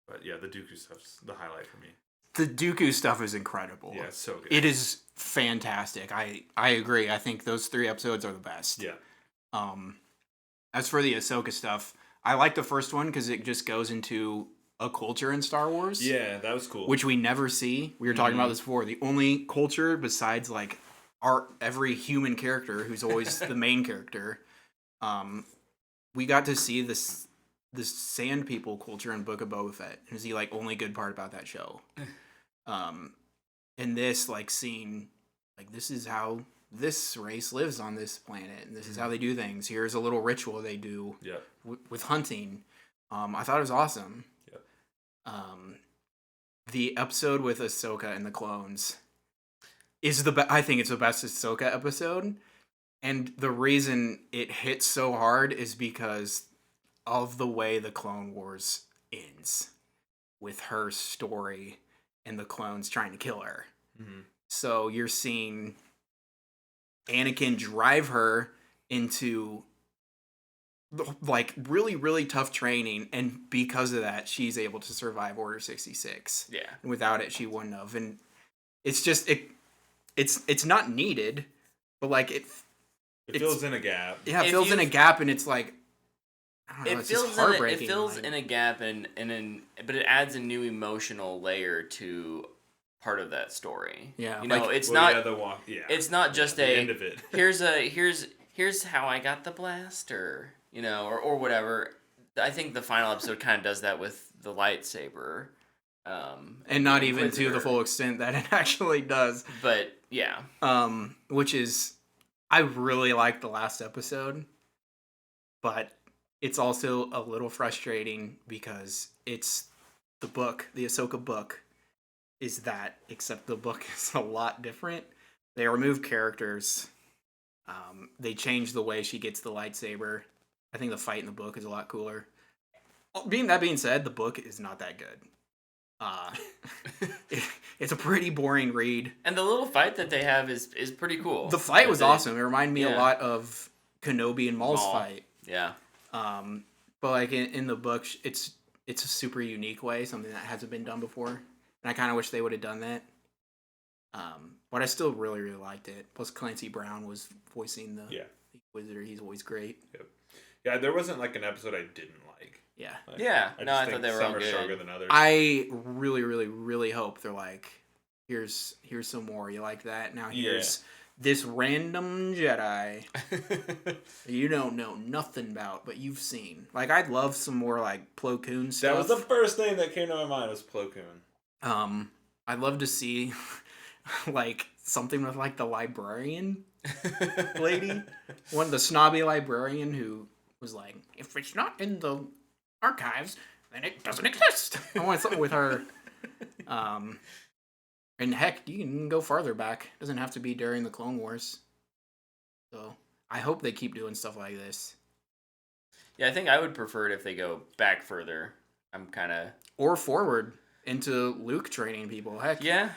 But yeah, the Dooku stuff's the highlight for me. The Dooku stuff is incredible. Yeah, it's so good. It is fantastic. I agree. I think those 3 episodes are the best. Yeah. As for the Ahsoka stuff, I like the first one because it just goes into a culture in Star Wars. Yeah, that was cool. Which we never see. We were talking about this before. The only culture besides like every human character who's always the main character, we got to see this Sand People culture in Book of Boba Fett. It was the like only good part about that show. And this like scene, like this is how this race lives on this planet, and this is how they do things. Here's a little ritual they do with hunting. I thought it was awesome. The episode with Ahsoka and the clones is I think it's the best Ahsoka episode, and the reason it hits so hard is because of the way the Clone Wars ends, with her story and the clones trying to kill her. So you're seeing Anakin drive her into like really, really tough training, and because of that, she's able to survive Order 66. Yeah. And without it, she wouldn't have. And it's just it's not needed, but like it fills in a gap. Yeah, it fills in a gap, and it's like I don't know, it's just heartbreaking. It fills in a gap, but it adds a new emotional layer to part of that story. Yeah, you know, like, it's not. It's not just the end of it. here's how I got the blaster, you know, or whatever. I think the final episode kind of does that with the lightsaber, and not even to the full extent that it actually does. But yeah, which is, I really liked the last episode, but it's also a little frustrating because it's the book, the Ahsoka book, is that, except the book is a lot different. They remove characters. They change the way she gets the lightsaber. I think the fight in the book is a lot cooler. That being said, the book is not that good. It's a pretty boring read. And the little fight that they have is pretty cool. The fight was awesome. It reminded me a lot of Kenobi and Maul's fight. Yeah. But like in the book, it's a super unique way, something that hasn't been done before, and I kind of wish they would have done that. But I still really, really liked it. Plus, Clancy Brown was voicing the Inquisitor. He's always great. Yep. Yeah, there wasn't like an episode I didn't like. Yeah. Like, I thought they were all good. Stronger than others. I really, really, really hope they're like, here's some more. You like that? Now here's this random Jedi you don't know nothing about, but you've seen. Like, I'd love some more like Plo Koon stuff. That was the first thing that came to my mind was Plo Koon. I'd love to see like something with like the librarian lady, the snobby librarian who was like, if it's not in the archives, then it doesn't exist. I want something with her. And heck, you can go farther back. It doesn't have to be during the Clone Wars. So I hope they keep doing stuff like this. Yeah, I think I would prefer it if they go back further. I'm kind of Or forward into Luke training people. Heck, yeah.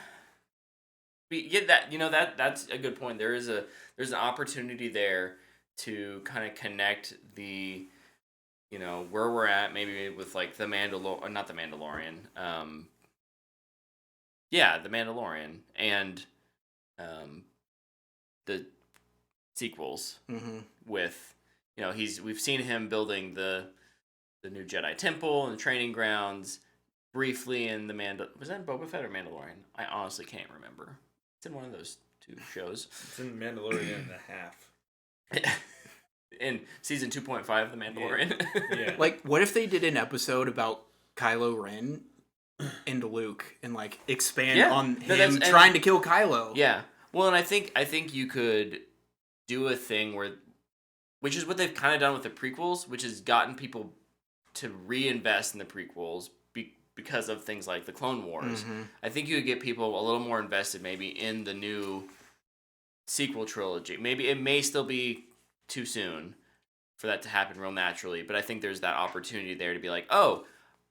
Get that that's a good point. There's an opportunity there to kind of connect the where we're at maybe with like the not the Mandalorian. Yeah, the Mandalorian and the sequels with we've seen him building the new Jedi Temple and the training grounds briefly in the was that in Boba Fett or Mandalorian? I honestly can't remember. It's in one of those two shows. It's in Mandalorian and a half. In season 2.5 of the Mandalorian. Yeah. Like, what if they did an episode about Kylo Ren and Luke and like expand on him trying to kill Kylo? Yeah. Well, and I think you could do a thing which is what they've kind of done with the prequels, which has gotten people to reinvest in the prequels because of things like the Clone Wars. I think you would get people a little more invested maybe in the new sequel trilogy. Maybe it may still be too soon for that to happen real naturally, but I think there's that opportunity there to be like, oh,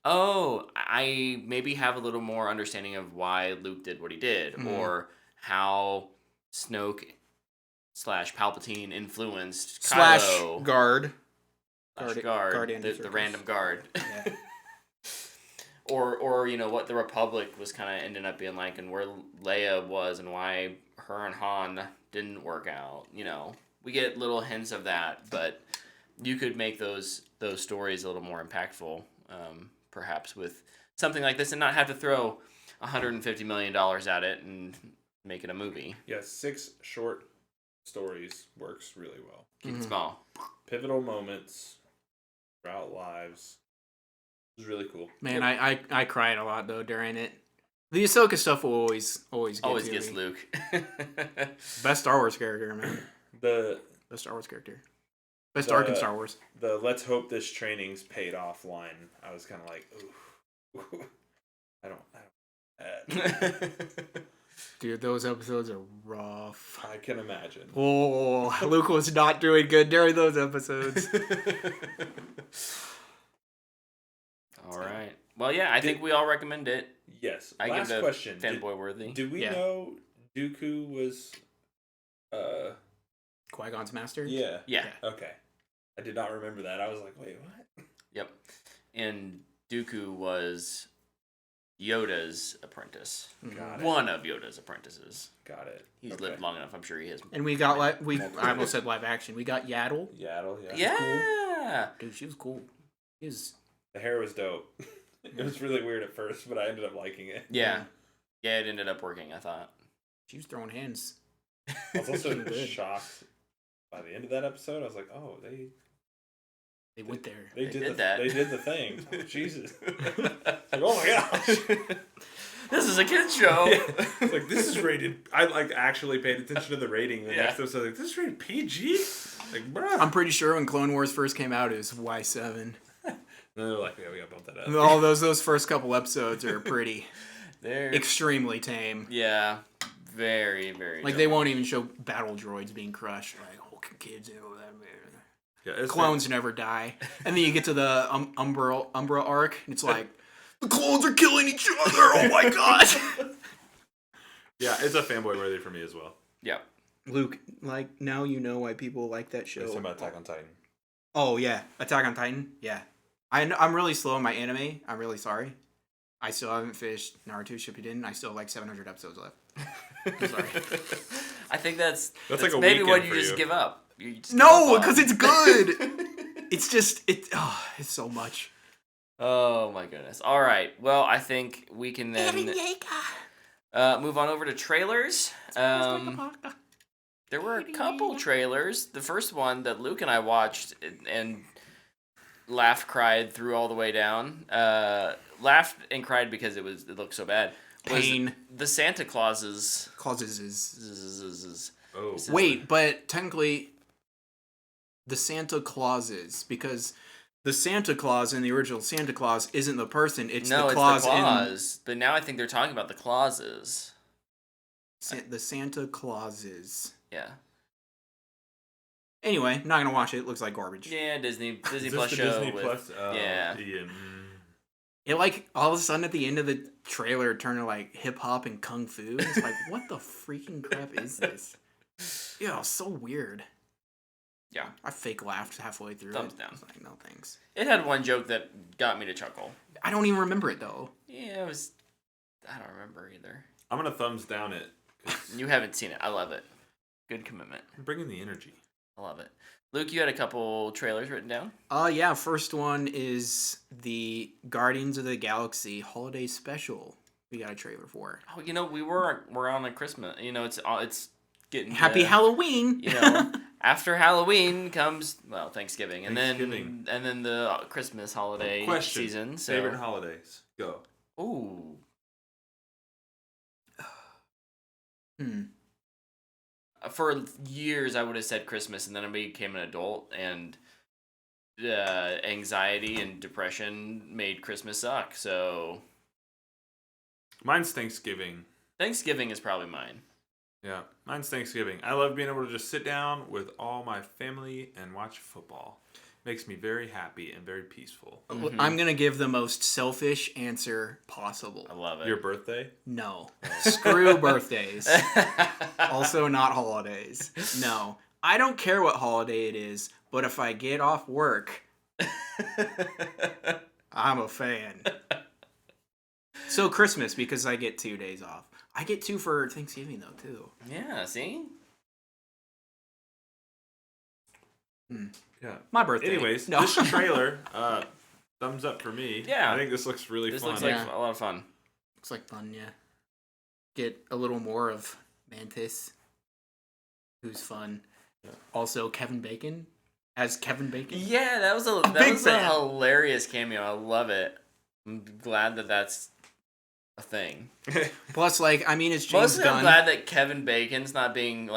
I maybe have a little more understanding of why Luke did what he did, or how Snoke / Palpatine influenced Kylo. Guard, the random guard. Yeah. Or what the Republic was kind of ending up being like, and where Leia was, and why her and Han didn't work out. We get little hints of that, but you could make those stories a little more impactful, perhaps with something like this, and not have to throw $150 million at it and make it a movie. Yeah, 6 short stories works really well. Keep it small. Pivotal moments throughout lives. It was really cool. Man, I cried a lot though during it. The Ahsoka stuff will always gets me. Luke. Best Star Wars character, man. Best Star Wars character. Best arc in Star Wars. The let's hope this training's paid off line. I was kind of like, ooh. I don't. Dude, those episodes are rough. I can imagine. Oh, Luke was not doing good during those episodes. All right. Well, yeah, I think we all recommend it. Yes. I Last give it question. Fanboy worthy. Did we know Dooku was Qui-Gon's master? Yeah. Okay. I did not remember that. I was like, wait, what? Yep. And Dooku was Yoda's apprentice. Got it. One of Yoda's apprentices. Got it. He's lived long enough. I'm sure he has. And we got I almost said live action. We got Yaddle. Yaddle, yeah. Yeah. Cool. Dude, she was cool. The hair was dope. It was really weird at first, but I ended up liking it. Yeah. Yeah, it ended up working, I thought. She was throwing hands. I was also shocked by the end of that episode. I was like, oh, they went there. They did that. They did the thing. Oh, Jesus. Like, oh my gosh. This is a kid's show. Yeah. It's like, this is rated. I actually paid attention to the rating. The next episode, like, this is rated PG? Like, bruh. I'm pretty sure when Clone Wars first came out, it was Y7. And they're like, yeah, we gotta bump that up. And all those first couple episodes are pretty. They're extremely tame. Yeah. Very, very. Like, they won't even show battle droids being crushed. Like, oh, kids, yeah, clones never die. And then you get to the Umbra arc, and it's like, the clones are killing each other. Oh my god. Yeah, it's a fanboy worthy for me as well. Yeah. Luke, like, now you know why people like that show. It's about Attack on Titan. Oh yeah, Attack on Titan. Yeah, I'm really slow in my anime. I'm really sorry. I still haven't finished Naruto Shippuden. I still have like 700 episodes left. I'm sorry. I think that's like a maybe when weekend you for just you. give up. No, because it's good. It's just it's so much. Oh my goodness. All right. Well, I think we can then move on over to trailers. There were a couple trailers. The first one that Luke and I watched and laughed, cried through all the way down. Laughed and cried because it looked so bad. Pain. The Santa Clauses. Oh. Wait, but technically, the Santa Clauses, because the Santa Claus in the original Santa Claus isn't the person, it's the clause. But now I think they're talking about the clauses. The Santa Clauses. Yeah. Anyway, I'm not gonna watch it. It looks like garbage. Yeah, Disney Is this Plus the show. Disney with, Plus? Oh, yeah. It like all of a sudden at the end of the trailer it turned to like hip hop and kung fu. It's like what the freaking crap is this? Yeah, so weird. Yeah. I fake laughed halfway through. Thumbs it. down. I was like, no thanks. It had one joke that got me to chuckle. I don't even remember it though. Yeah, it was. I don't remember either. I'm gonna thumbs down it. You haven't seen it. I love it. Good commitment. I'm bringing the energy. I love it. Luke, you had a couple trailers written down? Yeah, first one is the Guardians of the Galaxy holiday special. We got a trailer for. Oh, we're on a Christmas. It's getting Happy Halloween. After Halloween comes Thanksgiving, and Thanksgiving. then the Christmas holiday Question. season. So. Favorite holidays? Go. Ooh. For years, I would have said Christmas, and then I became an adult, and anxiety and depression made Christmas suck. So Mine's Thanksgiving. Thanksgiving is probably mine. Yeah, mine's Thanksgiving. I love being able to just sit down with all my family and watch football. Makes me very happy and very peaceful. Mm-hmm. I'm gonna give the most selfish answer possible. I love it. Your birthday? No. Screw birthdays. Also not holidays. No. I don't care what holiday it is, but if I get off work, I'm a fan. So Christmas, because I get 2 days off. I get 2 for Thanksgiving, though, too. Yeah, see? Yeah. My birthday. Anyways, No. this trailer, thumbs up for me. Yeah. I think this looks really This fun. looks like Yeah. a lot of fun. Looks like fun, yeah. Get a little more of Mantis, who's fun. Yeah. Also, Kevin Bacon as Kevin Bacon. Yeah, that was a big fan. hilarious cameo. I love it. I'm glad that that's a thing. Plus, it's James Mostly, Gunn. I'm glad that Kevin Bacon's not being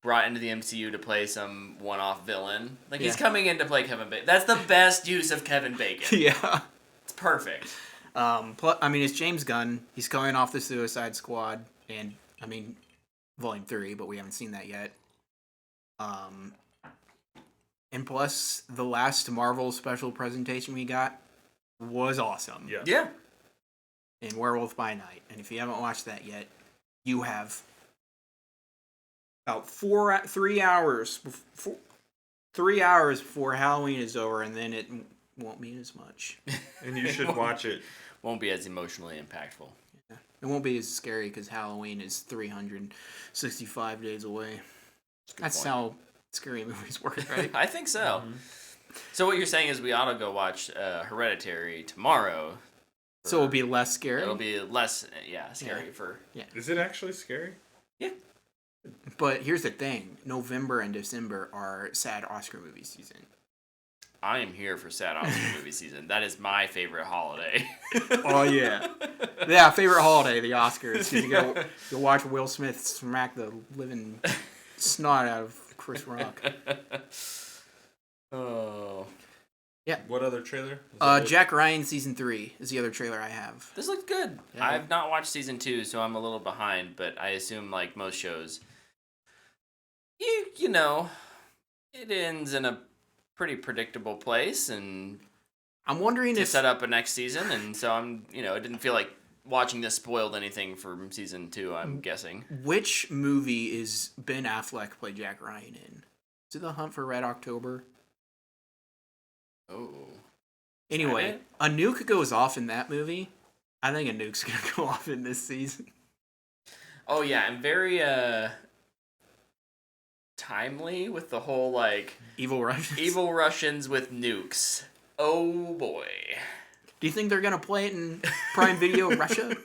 brought into the MCU to play some one-off villain. He's coming in to play Kevin Bacon. That's the best use of Kevin Bacon. Yeah. It's perfect. It's James Gunn. He's coming off the Suicide Squad, and Volume 3, but we haven't seen that yet. And plus, the last Marvel special presentation we got was awesome. Yeah. Yeah. In Werewolf by Night. And if you haven't watched that yet, you have about 3 hours. 3 hours before Halloween is over, and then it won't mean as much. And you should watch it. Won't be as emotionally impactful. Yeah. It won't be as scary because Halloween is 365 days away. That's point. how scary movies work, right? I think so. Mm-hmm. So what you're saying is we ought to go watch Hereditary tomorrow. So it'll be less scary. It'll be less, scary for... Is it actually scary? Yeah. But here's the thing. November and December are sad Oscar movie season. I am here for sad Oscar movie season. That is my favorite holiday. Oh, yeah. Yeah, favorite holiday, the Oscars. You'll watch Will Smith smack the living snot out of Chris Rock. Oh. Yeah. What other trailer? Is that Jack Ryan Season 3 is the other trailer I have. This looks good. Yeah. I've not watched season 2, so I'm a little behind, but I assume like most shows, you know, it ends in a pretty predictable place and I'm wondering to if set up a next season, and so it didn't feel like watching this spoiled anything from season 2, I'm guessing. which movie is Ben Affleck play Jack Ryan in? Is it The Hunt for Red October? Oh. Anyway, it? a nuke goes off in that movie. I think a nuke's gonna go off in this season. Oh yeah, and very timely with the whole Evil Russians. evil Russians with nukes. Oh boy. Do you think they're gonna play it in Prime Video Russia?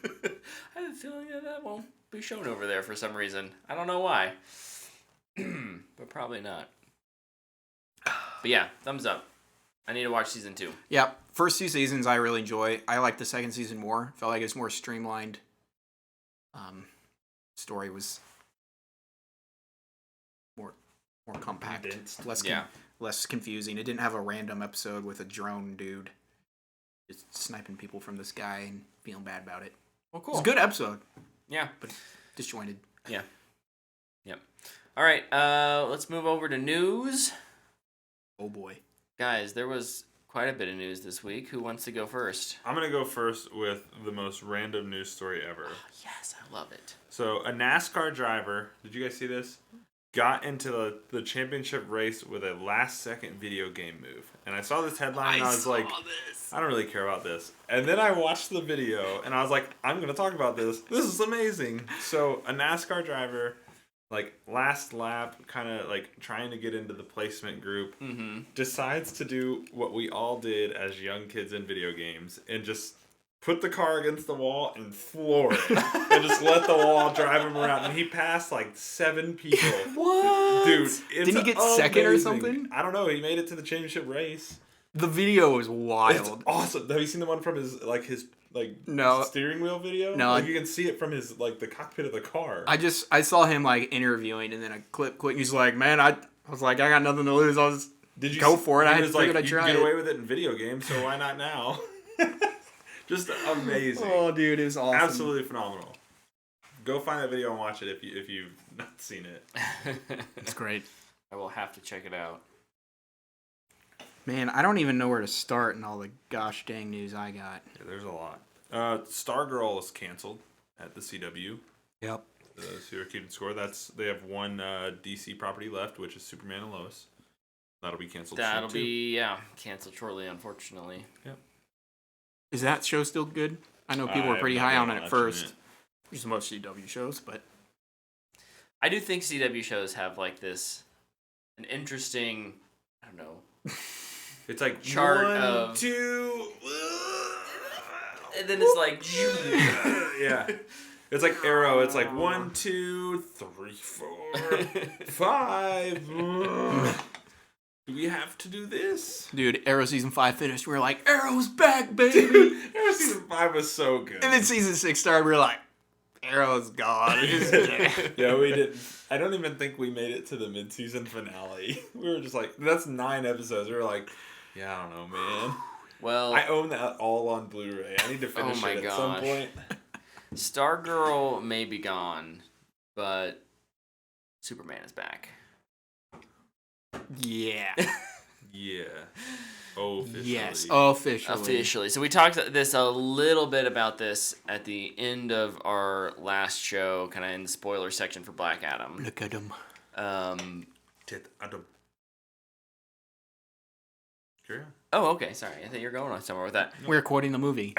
I have a feeling that won't be shown over there for some reason. I don't know why. But probably not. But yeah, thumbs up. I need to watch season 2. Yeah, first 2 seasons I really enjoy. I like the second season more. Felt like it's more streamlined. Story was more compact, Condensed. less confusing. It didn't have a random episode with a drone dude just sniping people from the sky and feeling bad about it. Well, It's cool. a good episode, Yeah. but disjointed. Yeah. Yep. All right, let's move over to news. Oh boy. Guys, there was quite a bit of news this week. Who wants to go first? I'm going to go first with the most random news story ever. Yes, I love it. So, a NASCAR driver, did you guys see this? Got into the championship race with a last-second video game move. And I saw this headline and I was like, I don't really care about this. And then I watched the video and I was like, I'm going to talk about this. This is amazing. So, a NASCAR driver, like last lap, kind of like trying to get into the placement group, decides to do what we all did as young kids in video games and just put the car against the wall and floor it and just let the wall drive him around. And he passed like 7 people. What? Dude, it's didn't he get second or amazing. something? I don't know. He made it to the championship race. The video was It's wild. awesome. Have you seen the one from his No. steering wheel video? No. Like you can see it from his the cockpit of the car. I saw him like interviewing, and then a clip quick. And he's like, "Man, I was like, I got nothing to lose. I'll just go for it." I was figured like, I'd you try can get it. away with it in video games, so why not now? Just amazing. Oh, dude, it was awesome. Absolutely phenomenal. Go find that video and watch it if you've not seen it. It's great. I will have to check it out. Man, I don't even know where to start in all the gosh dang news I got. Yeah, there's a lot. Stargirl is canceled at the CW. Yep. Those who are keeping score, they have one DC property left, which is Superman and Lois. That'll be canceled. That'll soon, too. be canceled shortly, unfortunately. Yep. Is that show still good? I know people were pretty high on it at first. Which is most CW shows, but I do think CW shows have like an interesting, I don't know, It's like chart 1, of 2, and then it's like yeah. It's like Arrow. It's like 1, 2, 3, 4, 5. Do we have to do this? dude, Arrow season 5 finished. We were like, Arrow's back, baby. Arrow season 5 was so good. And then season 6 started. We were like, Arrow's gone. Yeah, we didn't. I don't even think we made it to the mid-season finale. We were just like, that's 9 episodes. We were like, yeah, I don't know, man. well, I own that all on Blu-ray. I need to finish it at some point. Stargirl may be gone, but Superman is back. Yeah. Yeah. Officially. Yes, officially. Officially. So we talked a little bit about this at the end of our last show, kind of in the spoiler section for Black Adam. Look at him. Ted Adam. Sure. Oh, okay. Sorry, I thought you were going on somewhere with that. We're quoting the movie.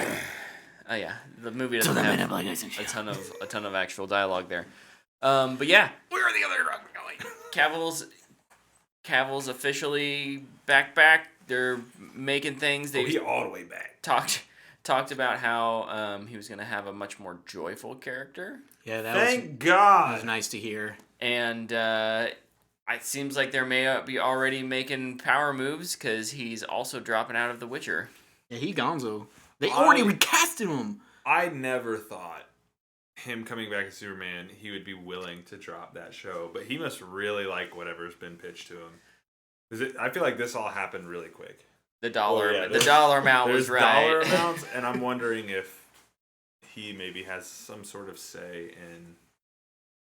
Oh yeah, the movie doesn't have a ton of actual dialogue there. But yeah, Where are the other going? Cavill's officially back. They're making things. They He all the way back. talked about how he was going to have a much more joyful character, Yeah, that Thank was God. nice to hear. and it seems like they may be already making power moves because he's also dropping out of The Witcher. Yeah, he gonzo. They already recasted him. I never thought him coming back as Superman, he would be willing to drop that show, but he must really like whatever's been pitched to him. I feel like this all happened really quick. The dollar amount There's was right. dollar amounts, and I'm wondering if he maybe has some sort of say in.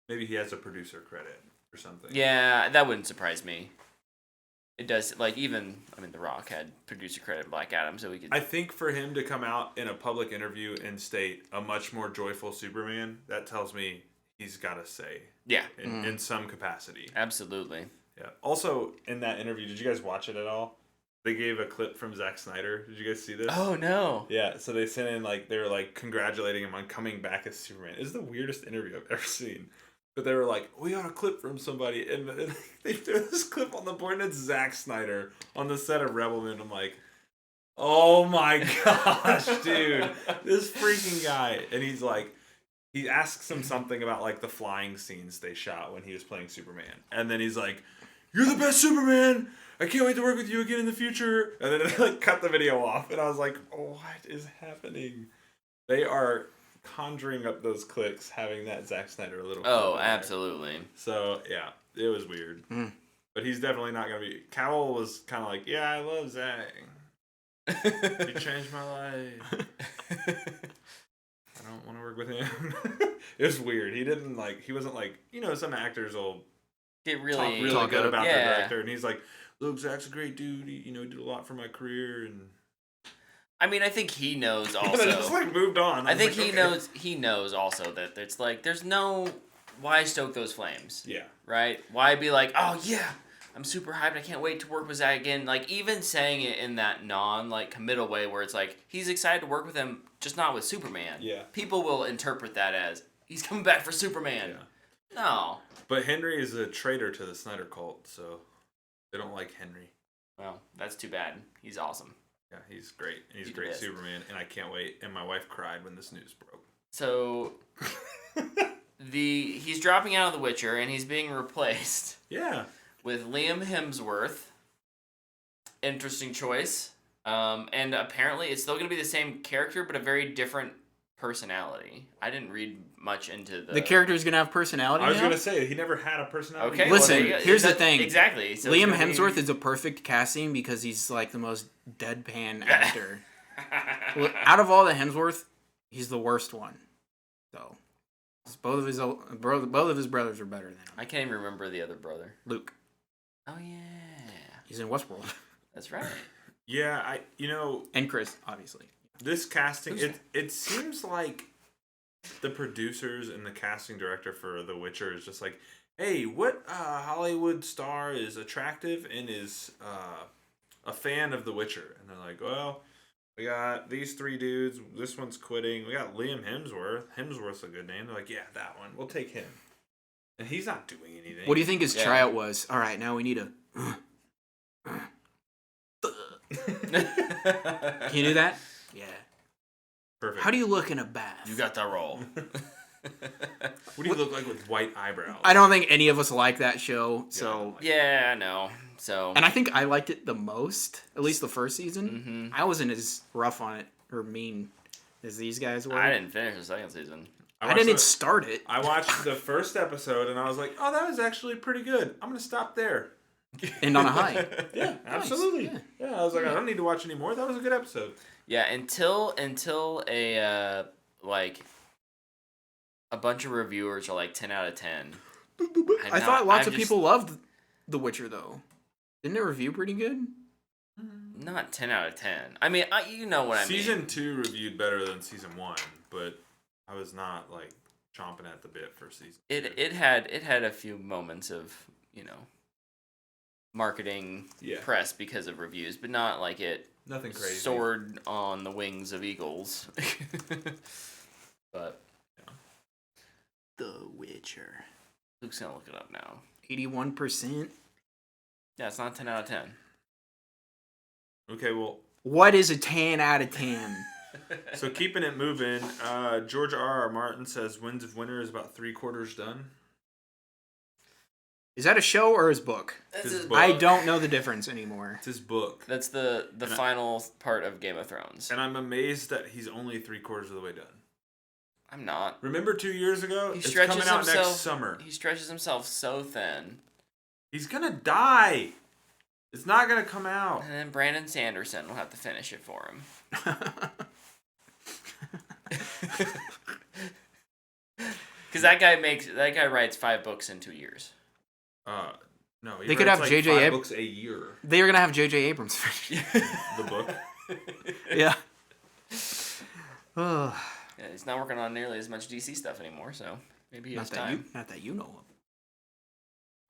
Maybe he has a producer credit or something. Yeah, that wouldn't surprise me. It does, The Rock had producer credit in Black Adam, so we could. I think for him to come out in a public interview and state a much more joyful Superman, that tells me he's got a say. Yeah, In some capacity. absolutely. Yeah. Also, in that interview, did you guys watch it at all? They gave a clip from Zack Snyder. Did you guys see this? Oh no. Yeah, so they sent in, they were, congratulating him on coming back as Superman. It's the weirdest interview I've ever seen. But they were like, we got a clip from somebody. And they threw this clip on the board, and it's Zack Snyder on the set of Rebelman. I'm like, oh my gosh, dude. This freaking guy. And he's like, he asks him something about, the flying scenes they shot when he was playing Superman. And then he's like, you're the best Superman. I can't wait to work with you again in the future. And then it cut the video off. And I was like, what is happening? They are conjuring up those clicks, having that Zack Snyder a little. Oh, absolutely. So yeah, it was weird. But he's definitely not gonna be. Cavill was kind of like, yeah, I love Zack. He changed my life. I don't want to work with him. It was weird. He didn't he wasn't some actors will Get talk really, really Talk good up. about Yeah. their director, and he's like, "Look, Zach's a great dude. He did a lot for my career." And I mean, I think he knows and I just also. like moved on. I was think like, he okay. knows. He knows also that it's like there's no why stoke those flames. Yeah. Right? Why be like, oh yeah, I'm super hyped. I can't wait to work with Zach again. Like even saying it in that committal way where it's like he's excited to work with him, just not with Superman. Yeah. People will interpret that as he's coming back for Superman. Yeah. No. But Henry is a traitor to the Snyder cult, so they don't like Henry. Well, that's too bad. He's awesome. Yeah, he's great. And he's He's a great the best. Superman, and I can't wait. And my wife cried when this news broke. So he's dropping out of The Witcher and he's being replaced Yeah. with Liam Hemsworth. Interesting choice. And apparently it's still going to be the same character, but a very different personality. I didn't read much into The character's gonna have personality. I was now? going to say, he never had a personality. Okay, Listen, well, there you go. here's the thing. Exactly. So it's Liam gonna be- Hemsworth is a perfect casting because he's like the most deadpan actor. Well, out of all the Hemsworth, he's the worst one. So, both of his brothers are better than him. I can't even remember the other brother. Luke, Oh yeah, he's in Westworld, that's right. Yeah, and Chris, obviously. this casting, it seems like the producers and the casting director for The Witcher is just like, hey, what Hollywood star is attractive and is a fan of The Witcher? And they're like, well, we got these three dudes. This one's quitting. We got Liam Hemsworth. Hemsworth's a good name. They're like, yeah, that one. We'll take him. And he's not doing anything. What do you think his Yeah. tryout was? All right, now we need a. Can you do that? Yeah. Perfect. How do you look in a bath? You got that role. What do you look like with white eyebrows? I don't think any of us like that show, so. I don't like Yeah, I know. So And I think I liked it the most, at least the first season. Mhm. I wasn't as rough on it or mean as these guys were. I didn't finish the second season. I watched didn't the- start it. I watched the first episode and I was like, oh, that was actually pretty good. I'm going to stop there. And on a high. Yeah, absolutely. yeah. Yeah, I was like, I don't need to watch any more. That was a good episode. Yeah, until a a bunch of reviewers are like 10 out of 10. I thought lots of just- people loved The Witcher, though. Didn't it review pretty good? Not 10 out of 10. I mean, you know what I mean. Season 2 reviewed better than Season 1, but I was not like chomping at the bit for Season 2. It had a few moments of, marketing Yeah. press because of reviews, but not like it Nothing crazy. soared on the wings of eagles. But The Witcher. Luke's gonna look it up now. 81%. Yeah, it's not 10 out of 10. Okay, well, What is a 10 out of 10? so keeping it moving, George R.R. Martin says Winds of Winter is about 3/4 done. Is that a show or his book? That's His his book. I don't know the difference anymore. It's his book. That's the And final part of Game of Thrones. And I'm amazed that he's only 3/4 of the way done. I'm not. Remember 2 years ago? He It's stretches coming out himself. next summer. He stretches himself so thin, He's gonna die. It's not gonna come out. and then Brandon Sanderson will have to finish it for him. Because that guy writes 5 books in 2 years. No, he They could writes, have like, J.J. 5 books a year. They are going to have J.J. Abrams finish. The book. Yeah. Oh, Yeah, he's not working on nearly as much DC stuff anymore, so maybe he has time. not that you know of.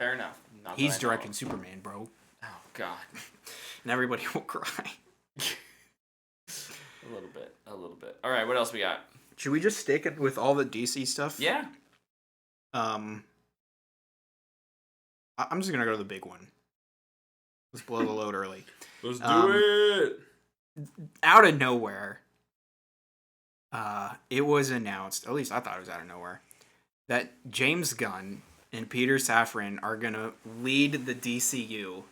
Fair enough. Not that He's I know directing of. Superman, bro. Oh God, And everybody will cry. a little bit. All right, what else we got? Should we just stick it with all the DC stuff? Yeah, I'm just gonna go to the big one. Let's blow the load early. Let's do Um, it. Out of nowhere, it was announced, at least I thought it was out of nowhere, that James Gunn and Peter Safran are gonna lead the DCU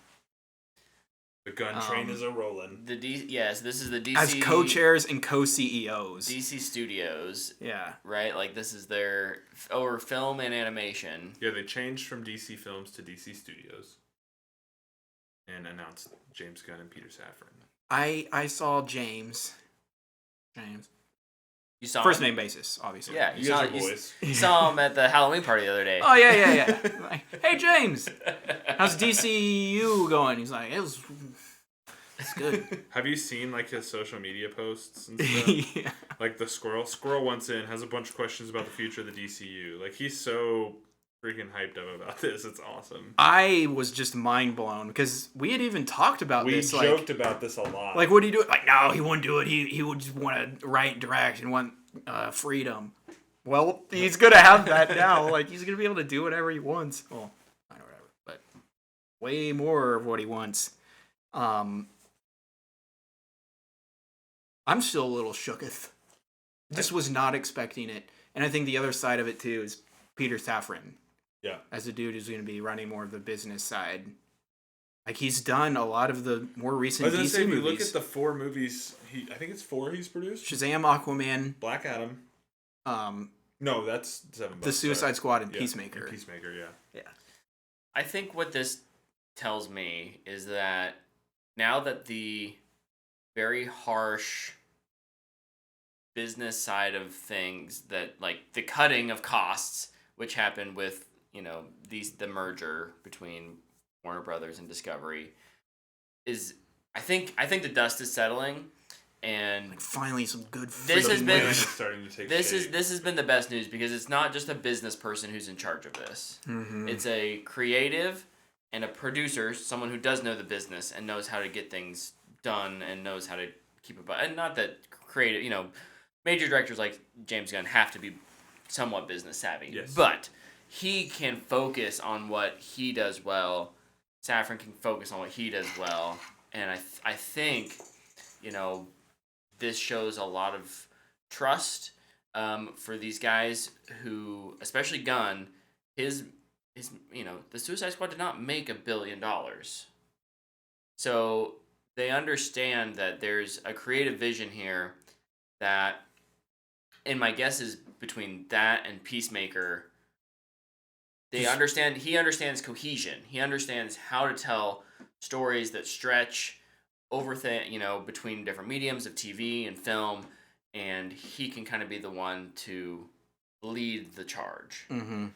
The gun train is a rolling. yes, this is the DC as co-chairs and co-CEOs. DC Studios, Yeah. right? Like this is their over film and animation. Yeah, they changed from DC Films to DC Studios. And announced James Gunn and Peter Safran. I saw James. You saw First him? name basis, obviously. Yeah, You guys are boys. you saw him at the Halloween party the other day. Oh yeah. Like, hey James, how's DCU going? He's like, it's good. Have you seen like his social media posts and stuff? Yeah. Like the Squirrel once in has a bunch of questions about the future of the DCU. Like he's so freaking hyped up about this. It's awesome. I was just mind blown because we had even talked about We this. joked about this a lot. Like, would he do it? Like, no, he wouldn't do it. He would just want to write and direct and want freedom. Well, he's gonna have that now. Like, he's gonna be able to do whatever he wants. Well, not whatever, but way more of what he wants. I'm still a little shooketh. Just was not expecting it, and I think the other side of it too is Peter Safran. Yeah. As a dude who's going to be running more of the business side. Like, he's done a lot of the more recent DC if you movies. look at the 4 movies, I think it's 4 he's produced. Shazam, Aquaman, Black Adam. No, that's 7 The Suicide Squad, and Peacemaker. And Peacemaker, yeah. Yeah. I think what this tells me is that now that the very harsh business side of things, that like the cutting of costs, which happened with the merger between Warner Brothers and Discovery, is I think the dust is settling, and Like, finally some good This has freaking been- news. It's starting to take this shape. has been the best news, because it's not just a business person who's in charge of this. Mhm. It's a creative and a producer, someone who does know the business and knows how to get things done and knows how to keep it. And not that creative, major directors like James Gunn have to be somewhat business savvy. Yes. But he can focus on what he does well. Safran can focus on what he does well. And I think, this shows a lot of trust for these guys who, especially Gunn, the Suicide Squad did not make $1 billion. So they understand that there's a creative vision here that, and my guess is between that and Peacemaker, he understands cohesion. He understands how to tell stories that stretch over between different mediums of TV and film, and he can kind of be the one to lead the charge. Mhm.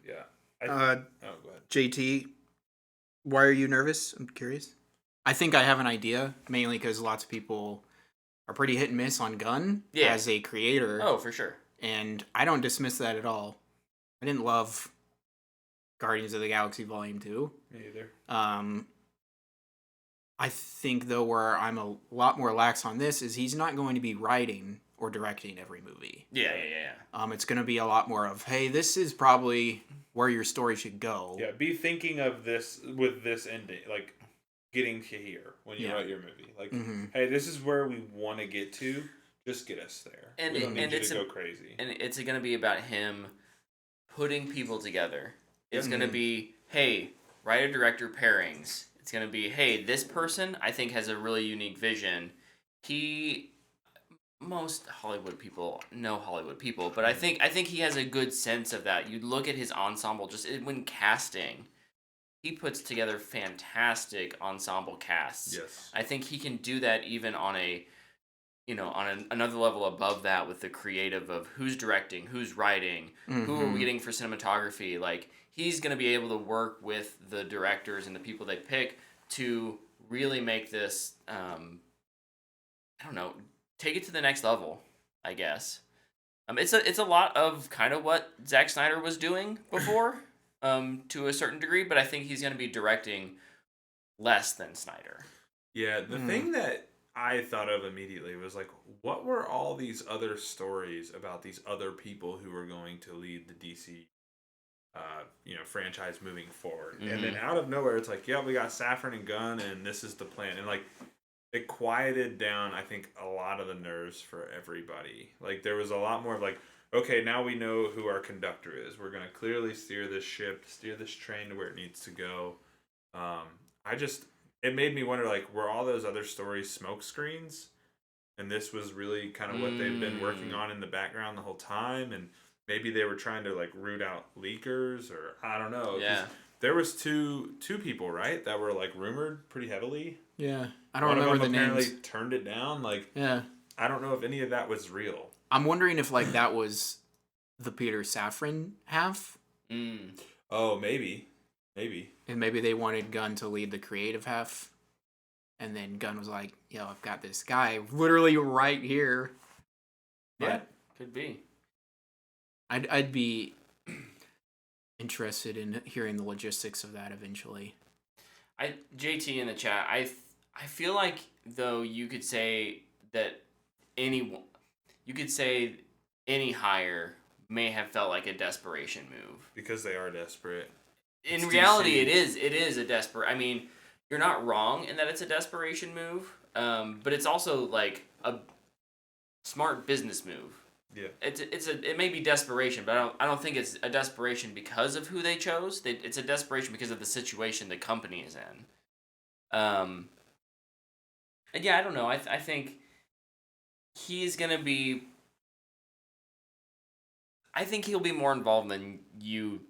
Yeah. Uh, go ahead. JT, why are you nervous? I'm curious. I think I have an idea, mainly because lots of people are pretty hit and miss on Gunn as a creator. Oh, for sure. And I don't dismiss that at all. I didn't love Guardians of the Galaxy Volume 2. Me either. I think, though, where I'm a lot more lax on this is he's not going to be writing or directing every movie. Yeah. It's going to be a lot more of, hey, this is probably where your story should go. Yeah, be thinking of this with this ending, like getting to here when you write your movie. Like, hey, this is where we want to get to. Just get us there. And we don't need you it's to go crazy. And it's going to be about him putting people together. It's going to be, hey, writer-director pairings. It's going to be, hey, this person I think has a really unique vision. Most Hollywood people know Hollywood people, but I think he has a good sense of that. You look at his ensemble, just when casting, he puts together fantastic ensemble casts. Yes. I think he can do that even on another level above that, with the creative of who's directing, who's writing, who are we getting for cinematography. Like, he's going to be able to work with the directors and the people they pick to really make this, take it to the next level, I guess. It's a lot of kind of what Zack Snyder was doing before, to a certain degree, but I think he's going to be directing less than Snyder. Yeah, the thing that I thought of immediately was like, what were all these other stories about these other people who were going to lead the DC, franchise moving forward? And then out of nowhere, it's like, yeah, we got Safran and Gunn, and this is the plan. And like, it quieted down, I think, a lot of the nerves for everybody. Like, there was a lot more of like, okay, now we know who our conductor is. We're gonna clearly steer this train to where it needs to go. It made me wonder, like, were all those other stories smoke screens? And this was really kind of what they've been working on in the background the whole time, and maybe they were trying to, like, root out leakers, or I don't know. Yeah. There was two people, right, that were, like, rumored pretty heavily. Yeah. I don't One remember of them the apparently names. turned it down. Like, Yeah. I don't know if any of that was real. I'm wondering if like that was the Peter Safran half, Oh, maybe. and maybe they wanted Gunn to lead the creative half, and then Gunn was like, "Yo, I've got this guy literally right here." Yeah, But could be. I'd be interested in hearing the logistics of that eventually. JT in the chat. I feel like though you could say that any hire may have felt like a desperation move. Because they are desperate. In It's reality, DC. it is a desperate. I mean, you're not wrong in that it's a desperation move, but it's also like a smart business move. Yeah. It may be desperation, but I don't think it's a desperation because of who they chose. It's a desperation because of the situation the company is in. And yeah, I don't know. I think he's gonna be. I think he'll be more involved than you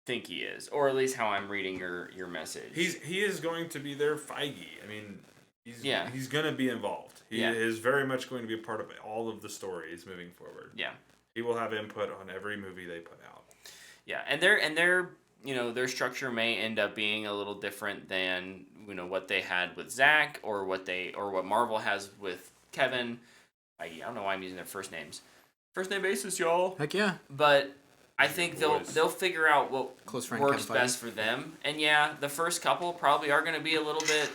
think he is, or at least how I'm reading your message. He is going to be their Feige. I mean, he's going to be involved. He is very much going to be a part of all of the stories moving forward. Yeah. He will have input on every movie they put out. Yeah, and their their structure may end up being a little different than what they had with Zach or what Marvel has with Kevin. I don't know why I'm using their first names. First name basis, y'all. Heck yeah. But I think they'll figure out what works Kevin best for them. And yeah, the first couple probably are going to be a little bit.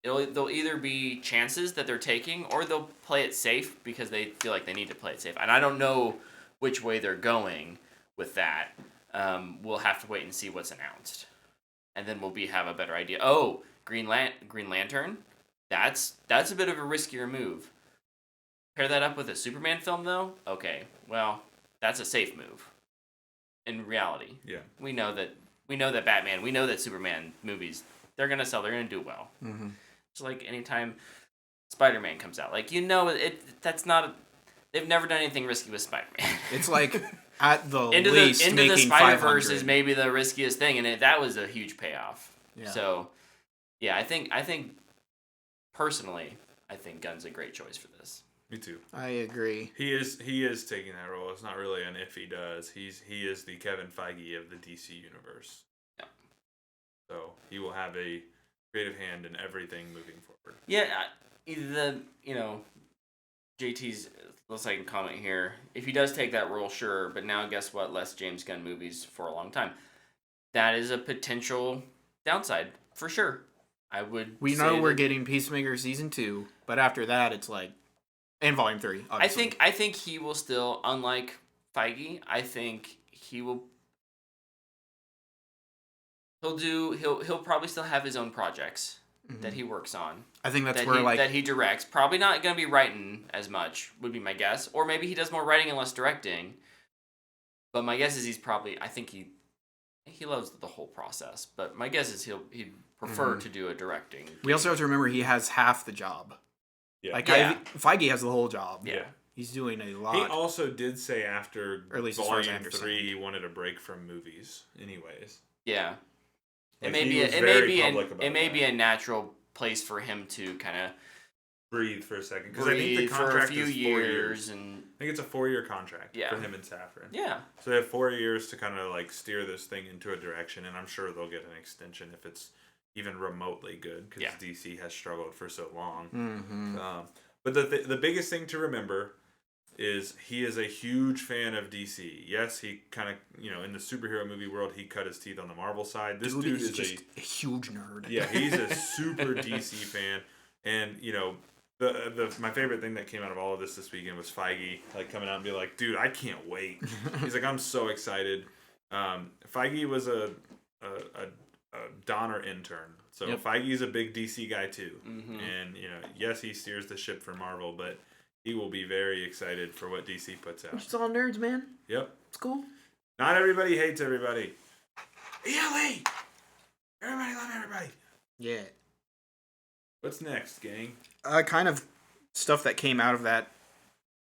They'll either be chances that they're taking, or they'll play it safe because they feel like they need to play it safe. And I don't know which way they're going with that. We'll have to wait and see what's announced, and then we'll have a better idea. Oh, Green Lantern. That's a bit of a riskier move. Pair that up with a Superman film, though. Okay, well, that's a safe move. In reality, yeah, we know that Batman, we know that Superman movies, they're gonna sell, they're gonna do well. Mm-hmm. It's like anytime Spider-Man comes out, like that's not. They've never done anything risky with Spider-Man. It's like at the Into least the making Spider-Verse 500. is maybe the riskiest thing, and that was a huge payoff. Yeah. So, yeah, I think personally, I think Gunn's a great choice for this. Me too. I agree. He is taking that role. It's not really an if he does. He is the Kevin Feige of the DC universe. Yeah. So he will have a creative hand in everything moving forward. Yeah, JT's, let's I can comment here. If he does take that role, sure, but now guess what? Less James Gunn movies for a long time. That is a potential downside for sure. We know we're getting Peacemaker season 2, but after that, it's like, and Volume 3. Obviously. I think he will still, unlike Feige, I think he will. He'll probably still have his own projects that he works on. I think that's where that he directs. Probably not going to be writing as much, would be my guess. Or maybe he does more writing and less directing. But my guess is I think he loves the whole process. But my guess is he'd prefer to do a directing. We also have to remember he has half the job. Yeah. Feige has the whole job. Yeah. He's doing a lot. He also did say after or at least as far as I Volume understand. 3 he wanted a break from movies anyways. Yeah. Like, it may be a natural place for him to kind of breathe for a second, because I think the contract for a few is 4 years, and I think it's a 4-year contract Yeah. for him and Safran. yeah, So they have 4 years to kind of like steer this thing into a direction, and I'm sure they'll get an extension if it's even remotely good, because DC has struggled for so long. Mm-hmm. But the biggest thing to remember is he is a huge fan of DC. Yes, he kind of, in the superhero movie world, he cut his teeth on the Marvel side. This dude is just a huge nerd. Yeah, he's a super DC fan. And, my favorite thing that came out of all of this weekend was Feige, like, coming out and be like, dude, I can't wait. He's like, I'm so excited. Feige was a Donner intern. So Feige's a big DC guy too. Mm-hmm. And, yes, he steers the ship for Marvel, but he will be very excited for what DC puts out. It's all nerds, man. Yep. It's cool. Not everybody hates everybody. ELE! Everybody love everybody. Yeah. What's next, gang? Kind of stuff that came out of that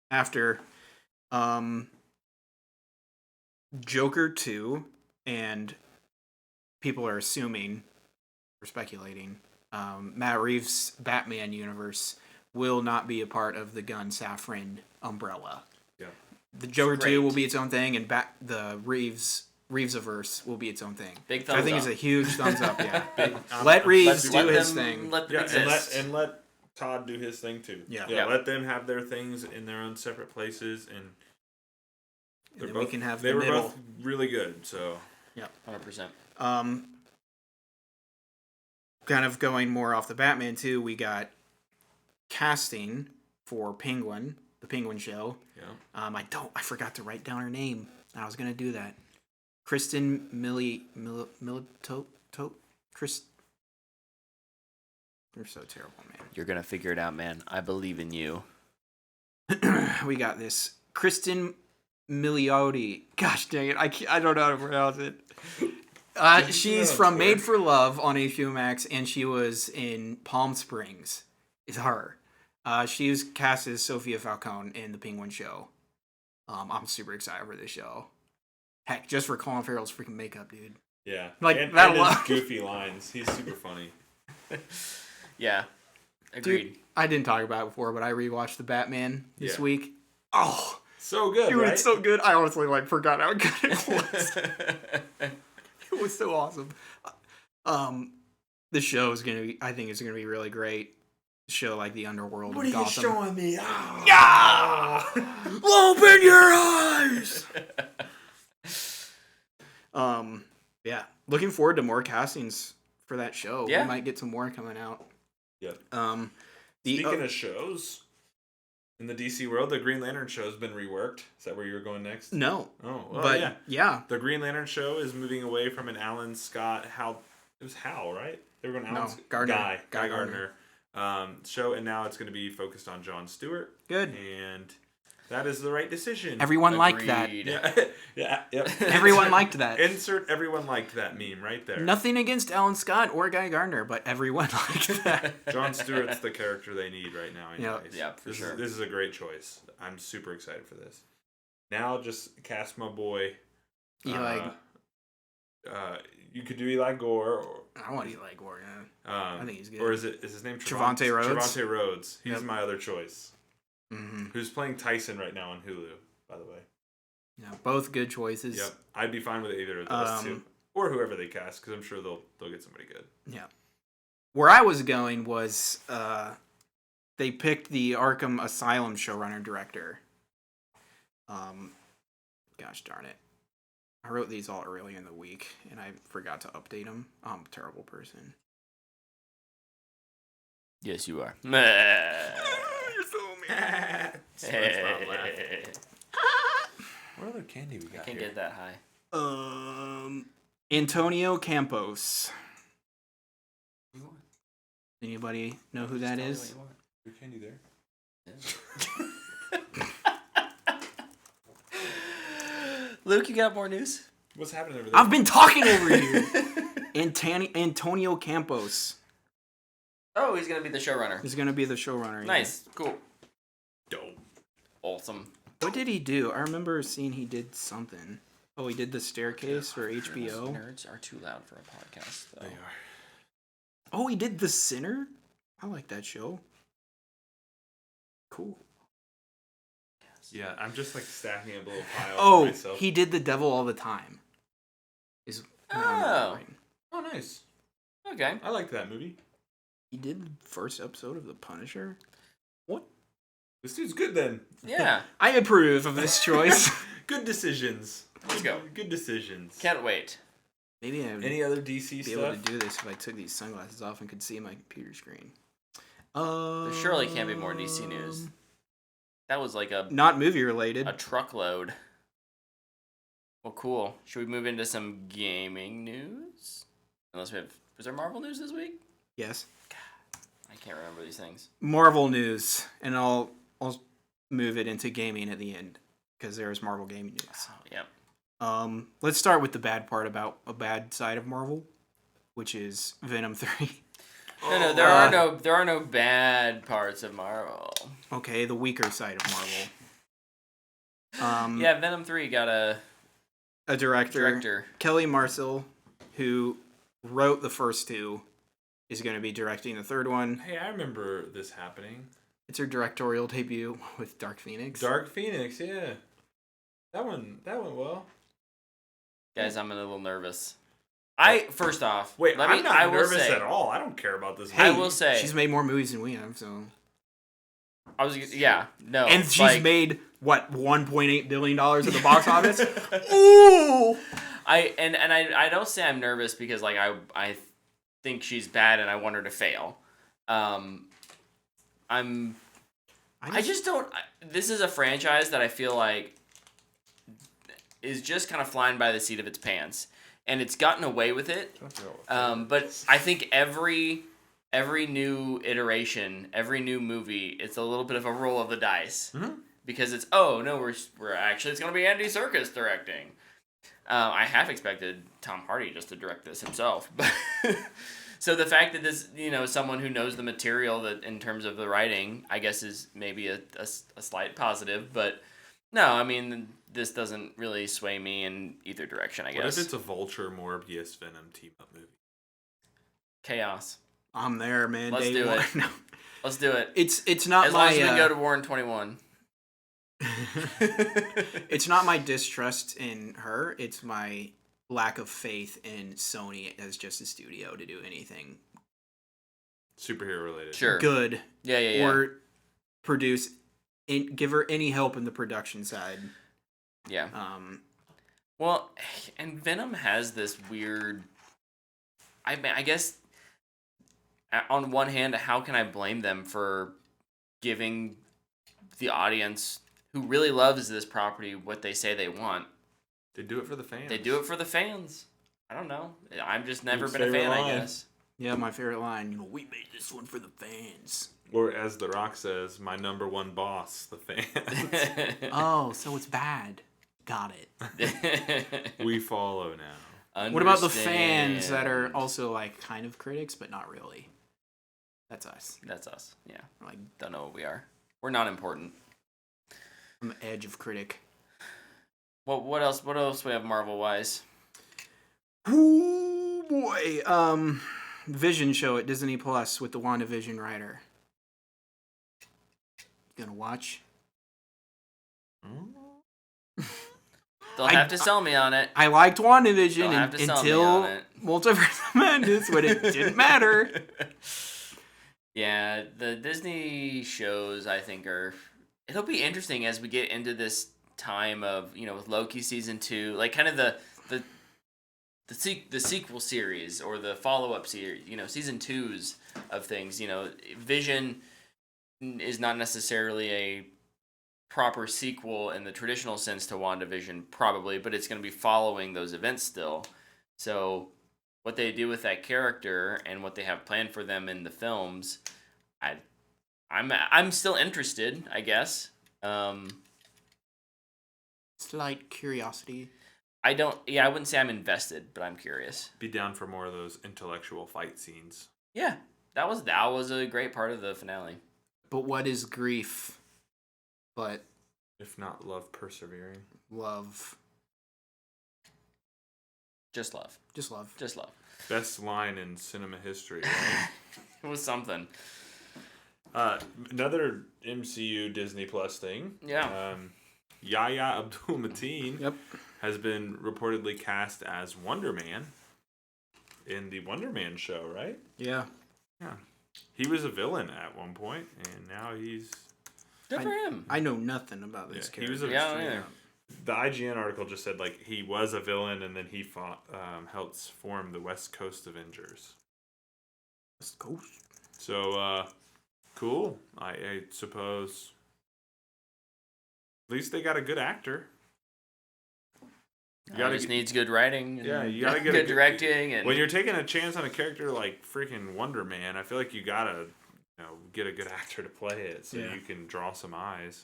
after Joker 2, and people are assuming, or speculating, Matt Reeves' Batman universe will not be a part of the Gunn Safran umbrella. Yeah. The Joker Great. 2 will be its own thing, and the Reeves-averse will be its own thing. Big Which thumbs I think up. is a huge thumbs up, yeah. I'm Let Reeves super- do let his them, thing. Let them Yeah, exist. and let Todd do his thing too. Yeah. Yeah. Let them have their things in their own separate places, and And then we can have they the were middle. both really good. So 100%. Kind of going more off the Batman too, we got casting for Penguin, the Penguin show. yeah, I forgot to write down her name. I was gonna do that. Kristen Chris. You're so terrible, You're going to figure it out, man. I believe in you. man. We got this Kristen Milioti. Gosh dang it, I don't know how to pronounce it. She's from Made for Love on HBO Max, and she was in Palm Springs. It's her. She was cast as Sophia Falcone in the Penguin show. I'm super excited for this show. Heck, just for Colin Farrell's freaking makeup, dude. yeah. Like, and that his alone. goofy lines. He's super funny. Yeah. Agreed. Dude, I didn't talk about it before, but I rewatched the Batman this Yeah. week. Oh, So good, dude, right? it's so good. I honestly forgot how good it was. It was so awesome. The show is gonna be. I think it's gonna be really great. Show like the underworld of Gotham. me? Yeah! Open your eyes. Yeah. Looking forward to more castings for that show. Yeah. We might get some more coming out. Yep. The Speaking of shows, in the DC world, the Green Lantern show has been reworked. Is that where you're going next? no, Oh, well, but yeah. The Green Lantern show is moving away from an Alan Scott. It was Hal, right? They were going No, Alan Gardner. Guy Gardner show, and now it's going to be focused on Jon Stewart. Good. And that is the right decision. Everyone liked that. Agreed. Yeah. Yep. Everyone liked that. Insert everyone liked that meme right there. Nothing against Alan Scott or Guy Gardner, but everyone liked that. Jon Stewart's the character they need right now. Yep. Anyways. Yeah, for sure. This is a great choice. I'm super excited for this. Now just cast my boy. Eli. You could do Eli Gore. Or, I want Eli Gore. Yeah. I think he's good. Or is his name Trevante Rhodes? Trevante Rhodes. He's Yep. my other choice. Mm-hmm. Who's playing Tyson right now on Hulu, by the way. Yeah, both good choices. Yep. I'd be fine with either of those two. Or whoever they cast, because I'm sure they'll get somebody good. Yeah. Where I was going was they picked the Arkham Asylum showrunner director. Gosh darn it. I wrote these all early in the week, and I forgot to update them. I'm a terrible person. Yes, you are. You're so mean. SpongeBob laugh. What other candy we got Can't here? get that high. Antonio Campos. Anybody know who that is? Your candy there? Luke, you got more news? What's happening over there? I've been talking over you. Antonio Campos Oh, he's gonna be the showrunner. is going to be the showrunner. yeah. Nice, cool, Dope. awesome. What did he do? I remember seeing he did something. Oh, he did The Staircase for HBO. Nerds are too loud for a podcast, though. They are. Oh, he did The Sinner? I like that show. Cool. Yeah, I'm just like stacking up a little pile for Oh, myself. he did The Devil All the Time. Is Oh. Oh, nice. Okay. I liked that movie. He did the first episode of The Punisher. What? This dude's good then. Yeah. I approve of this choice. Good decisions. Let's go. Good decisions. Can't wait. Maybe I would Any other DC be stuff? able to do this if I took these sunglasses off and could see my computer screen. There surely can't be more DC news. That was like a Not movie related. truckload. Well, cool. Should we move into some gaming news? Unless we have... Was there Marvel news this week? Yes. I can't remember these things. Marvel news, and I'll move it into gaming at the end because there's Marvel gaming news. Oh, yeah. Let's start with the bad part about a bad side of Marvel, which is Venom 3. No, there are no bad parts of Marvel. Okay, the weaker side of Marvel. Yeah, Venom 3 got a director. Kelly Marcel, who wrote the first two, is going to be directing the third one. Hey, I remember this happening. It's her directorial debut with Dark Phoenix. Dark Phoenix, yeah. That went well. Guys, I'm a little nervous. First off, Wait, I'm not nervous say, at all. I don't care about this movie. I will say she's made more movies than we have, so. And she's made what, $1.8 billion at the box office. Ooh. I don't say I'm nervous because like I think she's bad and I want her to fail. This is a franchise that I feel like is just kind of flying by the seat of its pants, and it's gotten away with it. But I think every new iteration, every new movie, it's a little bit of a roll of the dice, because it's we're actually it's gonna be Andy Serkis directing. I half expected Tom Hardy just to direct this himself, but so the fact that this, someone who knows the material that in terms of the writing, I guess is maybe a slight positive, but no, I mean this doesn't really sway me in either direction. I guess. What if it's a Vulture Morbius Venom team up movie? Chaos. I'm there, man. Let's do it. No. Let's do it. It's not as my. Long as we go to War in 21. It's not my distrust in her. It's my lack of faith in Sony as just a studio to do anything superhero related. Sure. Good. Yeah. Or give her any help in the production side. Yeah. Well, and Venom has this weird. I guess. On one hand, how can I blame them for giving the audience who really loves this property what they say they want? They do it for the fans. They do it for the fans. I don't know. I've just never been a fan, I guess. Yeah, my favorite line, we made this one for the fans. Or as The Rock says, my number one boss, the fans. Oh, so it's bad. Got it. We follow now. Understand. What about the fans that are also like kind of critics, but not really? That's us. That's us. Yeah. Like, don't know what we are. We're not important. I'm the edge of critic. Well, what else? What else we have Marvel wise? Oh boy. Vision show at Disney Plus with the WandaVision writer. You gonna watch? They'll have to sell me on it. I liked WandaVision until Multiverse of Madness, when it didn't matter. Yeah, the Disney shows I think it'll be interesting as we get into this time of, with Loki season 2, like kind of the sequel series or the follow-up series, season 2s of things. Vision is not necessarily a proper sequel in the traditional sense to WandaVision, probably, but it's going to be following those events still. So what they do with that character and what they have planned for them in the films, I'm still interested, I guess. Slight curiosity. I wouldn't say I'm invested, but I'm curious. Be down for more of those intellectual fight scenes. Yeah, that was a great part of the finale. But what is grief? But if not love persevering. Love. Just love. Just love. Just love. Best line in cinema history, right? It was something. Another MCU Disney Plus thing. Yeah. Yahya Abdul-Mateen Yep. has been reportedly cast as Wonder Man in the Wonder Man show, right? Yeah. Yeah. He was a villain at one point, and now he's... Good for him. I know nothing about this character. He was the IGN article just said, like, he was a villain, and then he fought, helped form the West Coast Avengers. West Coast? So, cool. I suppose... At least they got a good actor. Just needs good writing. Yeah, you gotta get good directing. And when you're taking a chance on a character like freaking Wonder Man, I feel like you gotta, get a good actor to play it so you can draw some eyes.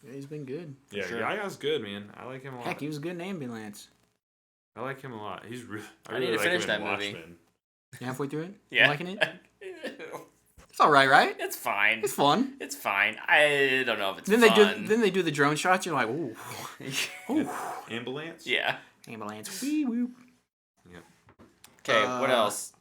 Yeah, he's been good. Yeah, sure. Yaya's good, man. I like him a lot. Heck, he was good in Ambulance. I like him a lot. He's really. I need to finish that movie. You halfway through it? Yeah. You liking it? It's all right? It's fine. It's fun. It's fine. I don't know if it's then fun. Then they do the drone shots. You're like, ooh. Ooh. Ambulance? Yeah. Ambulance. Wee woo. Yep. Okay, what else?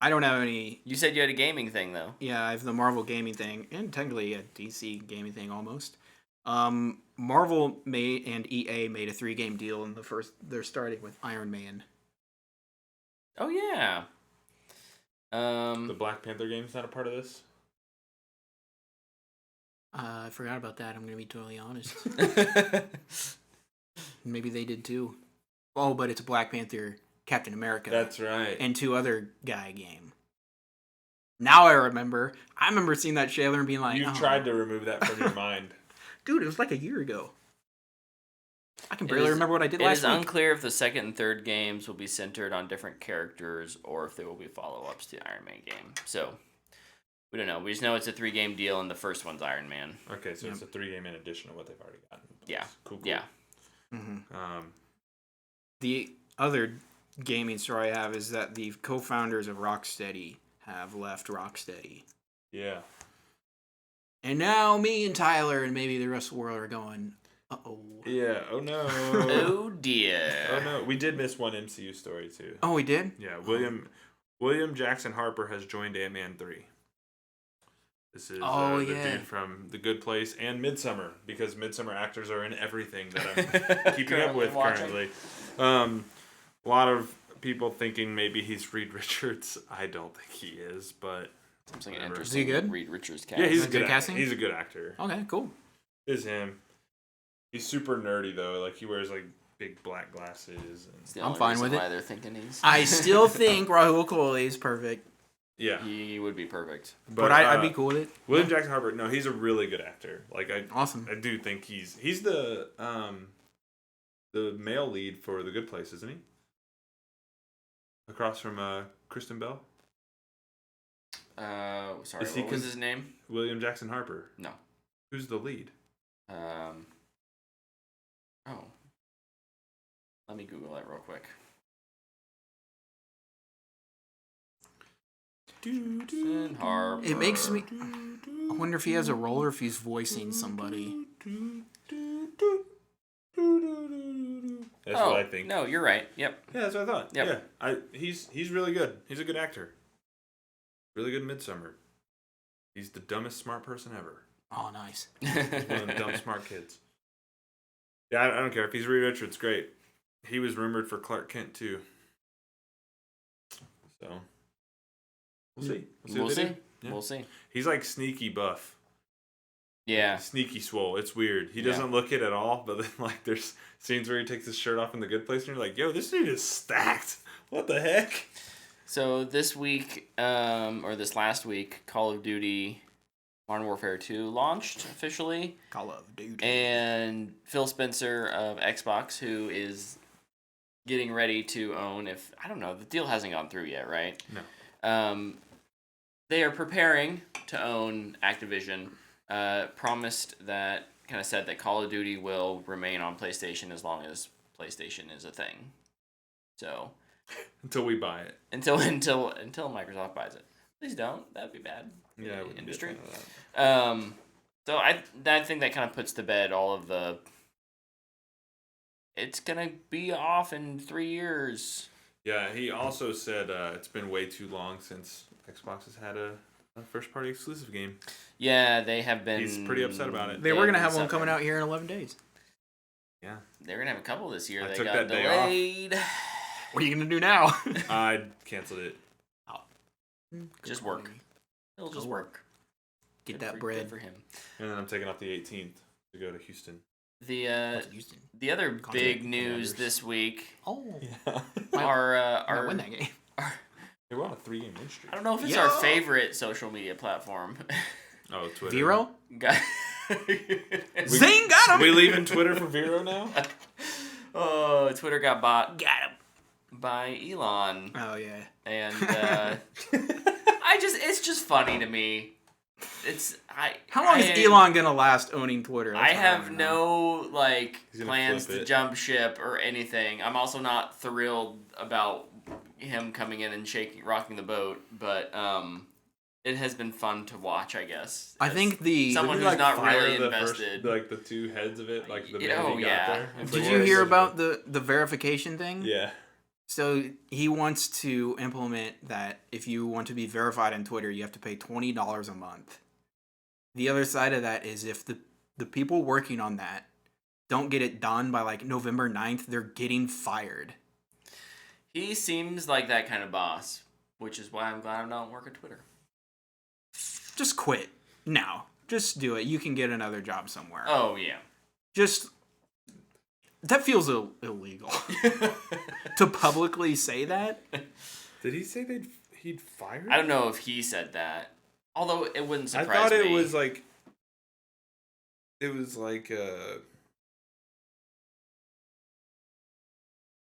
I don't have any. You said you had a gaming thing though. Yeah, I have the Marvel gaming thing, and technically a DC gaming thing almost. Marvel made and EA made a 3-game deal, and they're starting with Iron Man. Oh yeah. The Black Panther game's not a part of this. I forgot about that. I'm gonna be totally honest. Maybe they did too. Oh, but it's a Black Panther, Captain America. That's right. And 2 other guy game. Now I remember. I remember seeing that trailer and being like, You tried to remove that from your mind. Dude, it was like a year ago. I can barely remember what I did last week. It is unclear if the second and third games will be centered on different characters or if they will be follow-ups to the Iron Man game. So, we don't know. We just know it's a 3-game deal and the first one's Iron Man. Okay, so it's a 3-game in addition to what they've already gotten. Yeah. Cool. Yeah. Mm-hmm. The other gaming story I have is that the co-founders of Rocksteady have left Rocksteady. Yeah. And now me and Tyler and maybe the rest of the world are going, uh-oh. Yeah, oh no. Oh dear. Oh no, we did miss one MCU story too. Oh, we did? Yeah, William Jackson Harper has joined Ant-Man 3. This is the dude from The Good Place and Midsummer, because Midsummer actors are in everything that I'm keeping up with currently. A lot of people thinking maybe he's Reed Richards. I don't think he is, but Seems like an interesting Is he good? Reed Richards cast. yeah, he's a good good casting? He's a good actor. Okay, cool. Is him. He's super nerdy though. Like he wears like big black glasses. It's the I'm only fine reason with it. why they're thinking he's... I still think Rahul Kohli is perfect, Yeah, He would be perfect. but I'd be cool with it. William Jackson Harper. No, he's a really good actor. Like Awesome. I do think he's the male lead for The Good Place, isn't he? Across from Kristen Bell. Sorry, Is he what was his name? William Jackson Harper. No. Who's the lead? Oh. Let me Google that real quick. Jackson Harper. It makes me... I wonder if he has a role or if he's voicing somebody. That's what I think. No, you're right. Yep. Yeah, that's what I thought. Yep. Yeah, he's really good. He's a good actor. Really good in Midsummer. He's the dumbest smart person ever. Oh, nice. He's one of the dumb smart kids. Yeah, I don't care if he's Reed Richards. Great. He was rumored for Clark Kent too. So we'll see. We'll see. Yeah. We'll see. He's like sneaky buff. Yeah. Sneaky swole. It's weird. He doesn't look it at all, but then like there's scenes where he takes his shirt off in The Good Place and you're like, yo, this dude is stacked. What the heck? So this week, or this last week, Call of Duty Modern Warfare 2 launched officially. Call of Duty. And Phil Spencer of Xbox, who is getting ready to own, I don't know, the deal hasn't gone through yet, right? No. They are preparing to own Activision. Promised that, kind of said that Call of Duty will remain on PlayStation as long as PlayStation is a thing. So until we buy it. Until Microsoft buys it. Please don't. That'd be bad. Yeah, I wouldn't industry. be a fan of that. So I think that kind of puts to bed all of the. It's gonna be off in 3 years. Yeah, he also said it's been way too long since Xbox has had a first-party exclusive game. Yeah, they have been. He's pretty upset about it. They were going to have one coming out here in 11 days. Yeah. They're going to have a couple this year. I They took got that day delayed. What are you going to do now? I canceled it. Oh. Just work. It'll just work. Get Good that bread. Good for him. And then I'm taking off the 18th to go to Houston. The other big news this week Oh. Yeah. Might win that game. They were on a 3-game win streak. I don't know if it's our favorite social media platform. Oh, Twitter. Vero? Zing got him! We leaving Twitter for Vero now? Oh, Twitter got bought. Got him. By Elon. Oh, yeah. And it's just funny to me. How long is Elon gonna last owning Twitter? I have no He's plans to jump ship or anything. I'm also not thrilled about him coming in and rocking the boat, but it has been fun to watch, I guess. I think someone who's not really invested. The two heads of it, like the minute Oh, he got yeah. there. It's Did like, you hear about the verification thing? Yeah. So he wants to implement that if you want to be verified on Twitter, you have to pay $20 a month. The other side of that is if the people working on that don't get it done by like November 9th, they're getting fired. He seems like that kind of boss, which is why I'm glad I don't work at Twitter. Just quit now. Just do it. You can get another job somewhere. Oh, yeah. Just... That feels illegal. To publicly say that? Did he say he'd fire? I don't know if he said that. Although it wouldn't surprise me. I thought it was like...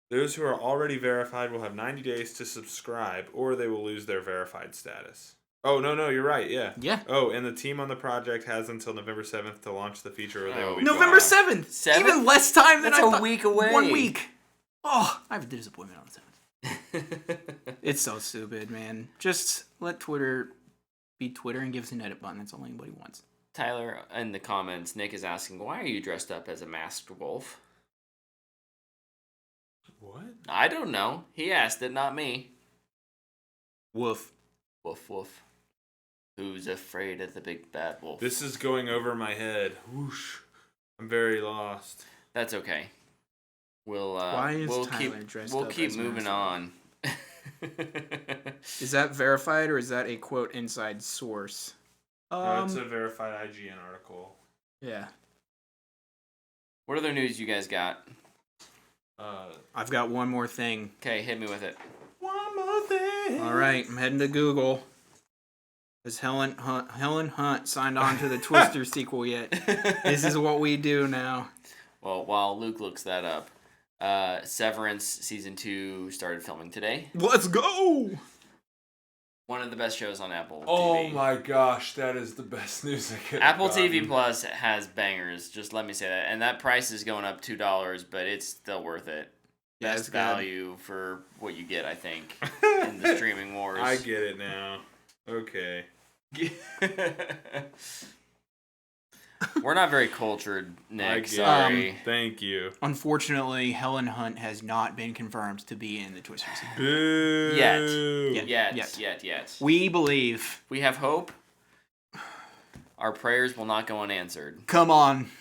Those who are already verified will have 90 days to subscribe, or they will lose their verified status. Oh, no, you're right, yeah. Yeah. Oh, and the team on the project has until November 7th to launch the feature, or they will be November fired. 7th! Even less time than That's I thought. a week away. 1 week. Oh, I have a disappointment on the 7th. It's so stupid, man. Just let Twitter be Twitter and give us an edit button. That's all anybody wants. Tyler, in the comments, Nick is asking, why are you dressed up as a masked wolf? What? I don't know. He asked it, not me. Woof. Woof, woof. Who's afraid of the big bad wolf? This is going over my head. Whoosh. I'm very lost. That's okay. We'll Tyler keep dressed we'll up keep as moving Master on. Is that verified or is that a quote inside source? No, it's a verified IGN article. Yeah. What other news you guys got? I've got one more thing. Okay, hit me with it. One more thing. All right, I'm heading to Google. Has Helen Hunt signed on to the Twister sequel yet? This is what we do now. Well, while Luke looks that up, Severance Season 2 started filming today. Let's go! One of the best shows on Apple Oh TV. my gosh, that is the best news I could Apple have TV gotten. Plus has bangers, just let me say that. And that price is going up $2, but it's still worth it. Yeah, Best it's good. value for what you get, I think, in the streaming wars. I get it now. Okay. We're not very cultured, I Nick. get Sorry. it. Thank you. Unfortunately, Helen Hunt has not been confirmed to be in the Twister sequel. Boo. Yet. We believe. We have hope. Our prayers will not go unanswered. Come on,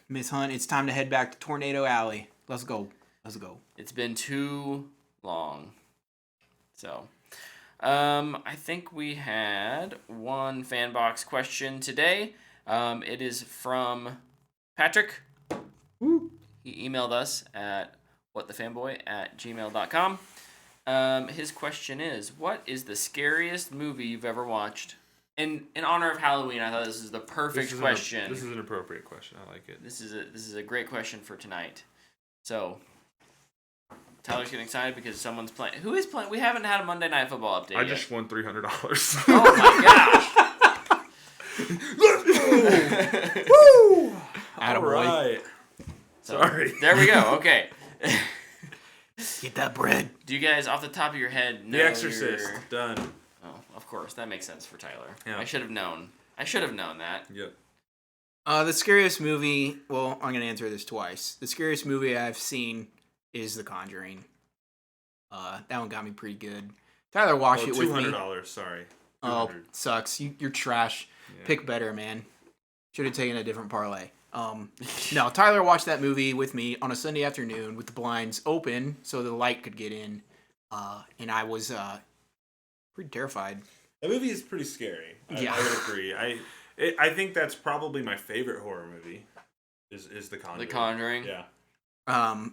Miss Hunt. It's time to head back to Tornado Alley. Let's go. Let's go. It's been too long. So, I think we had one Fanbox question today. It is from Patrick. Woo. He emailed us at whatthefanboy@gmail.com. His question is, what is the scariest movie you've ever watched? In honor of Halloween, I thought this is the perfect question. This is an appropriate question. I like it. This is a great question for tonight. So, Tyler's getting excited because someone's playing. Who is playing? We haven't had a Monday Night Football update I yet. just won $300. Oh my gosh! Woo! All Attaboy. right. So, Sorry. There we go. Okay. Get that bread. Do you guys, off the top of your head, know The Exorcist. your- Done. Oh, of course. That makes sense for Tyler. Yeah. I should have known. I should have known that. Yep. The scariest movie. Well, I'm gonna answer this twice. The scariest movie I've seen is The Conjuring. That one got me pretty good. Tyler watched it with me. $200. Sorry. Oh, $200. sucks. You're trash. Yeah. Pick better, man. Should have taken a different parlay. No, Tyler watched that movie with me on a Sunday afternoon with the blinds open so the light could get in. And I was pretty terrified. That movie is pretty scary. Yeah. I would agree. I think that's probably my favorite horror movie. Is The Conjuring. The Conjuring. Yeah.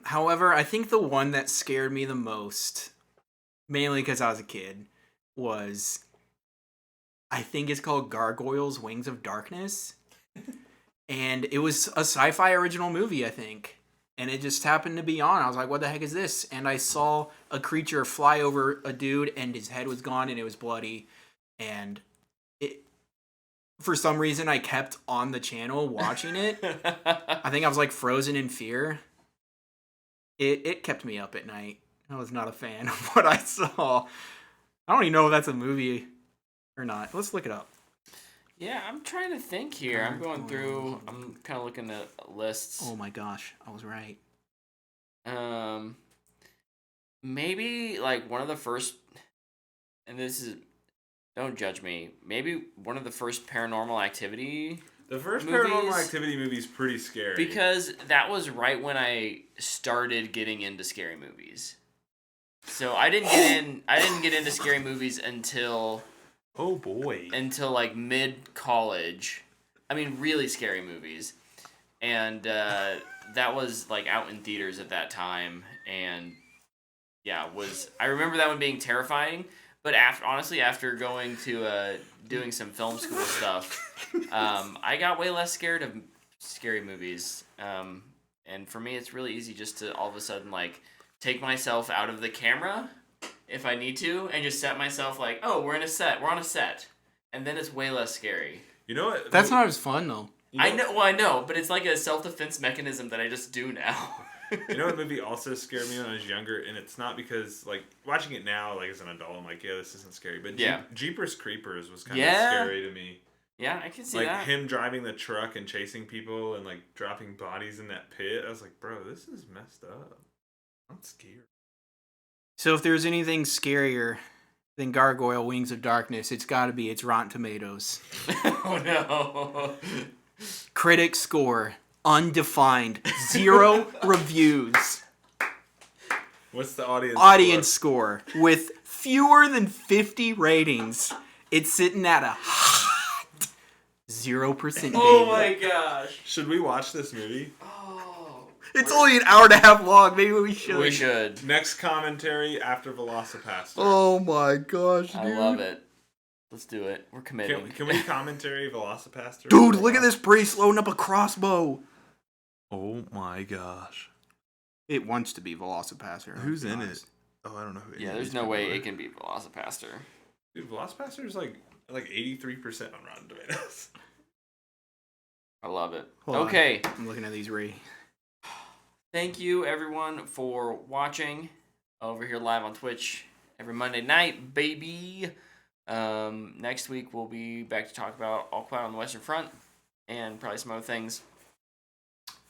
However, I think the one that scared me the most, mainly because I was a kid, was, I think it's called Gargoyles Wings of Darkness. And it was a sci-fi original movie, I think. And it just happened to be on. I was like, what the heck is this? And I saw a creature fly over a dude and his head was gone and it was bloody. And for some reason, I kept on the channel watching it. I think I was like frozen in fear. It kept me up at night. I was not a fan of what I saw. I don't even know if that's a movie or not. Let's look it up. Yeah, I'm trying to think here. I'm going through. I'm kind of looking at lists. Oh my gosh, I was right. maybe like one of the first, and this is, don't judge me. Maybe one of the first Paranormal Activity. The first movies, Paranormal Activity movie is pretty scary. because that was right when I started getting into scary movies. So I didn't get into scary movies until oh boy, like mid college. I mean, really scary movies, and that was like out in theaters at that time, and yeah, I remember that one being terrifying. But after going to doing some film school stuff, I got way less scared of scary movies. And for me, it's really easy just to all of a sudden like take myself out of the camera if I need to, and just set myself like, oh, we're on a set, and then it's way less scary. You know what? That's not as fun though. I know, but it's like a self-defense mechanism that I just do now. You know what movie also scared me when I was younger, and it's not because like watching it now, like as an adult, I'm like, yeah, this isn't scary. But Jeepers Creepers was kind of scary to me. Yeah, I can see like, that. Like him driving the truck and chasing people and like dropping bodies in that pit. I was like, bro, this is messed up. I'm scared. So if there's anything scarier than Gargoyle Wings of Darkness, it's got to be its Rotten Tomatoes. Oh no. Critic score undefined, 0 reviews. What's the audience score? With fewer than 50 ratings, it's sitting at a hot 0%. Oh my gosh. Should we watch this movie? Oh. It's only an hour and a half long. Maybe we should. We should. Next commentary after Velocipaster. Oh my gosh, dude. I love it. Let's do it. We're committing. Can we commentary Velocipaster? Dude, look at this priest loading up a crossbow. Oh my gosh. It wants to be Velocipaster. Who's in it? Oh, I don't know who. Yeah, there's no way it can be Velocipaster. Dude, Velocipaster is like 83% on Rotten Tomatoes. I love it. Hold on. Okay. I'm looking at these ratings. Thank you, everyone, for watching over here live on Twitch every Monday night, baby. Next week, we'll be back to talk about All Quiet on the Western Front and probably some other things.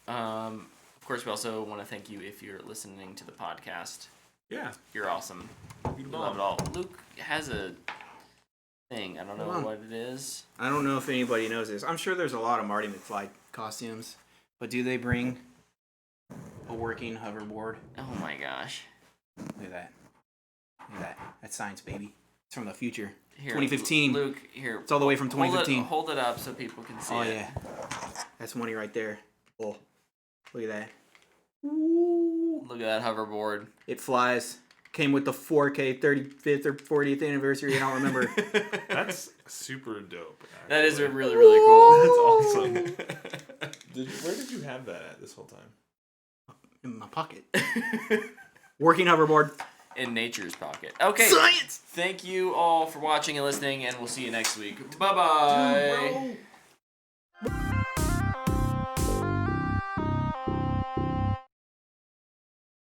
Of course, we also want to thank you if you're listening to the podcast. Yeah. You're awesome. You love it all. Luke has a thing. I don't know what it is. I don't know if anybody knows this. I'm sure there's a lot of Marty McFly costumes, but do they bring a working hoverboard? Oh my gosh. Look at that. Look at that. That's science, baby. It's from the future. Here, 2015. Luke, here. It's all the way from 2015. Hold it up so people can see it. Oh, yeah. That's money right there. Oh, look at that. Ooh. Look at that hoverboard. It flies. Came with the 4K 35th or 40th anniversary. I don't remember. That's super dope. Actually. That is really, really cool. That's awesome. Where did you have that at this whole time? In my pocket. Working hoverboard. In nature's pocket. Okay. Science! Thank you all for watching and listening, and we'll see you next week. Bye-bye. Dude, bro.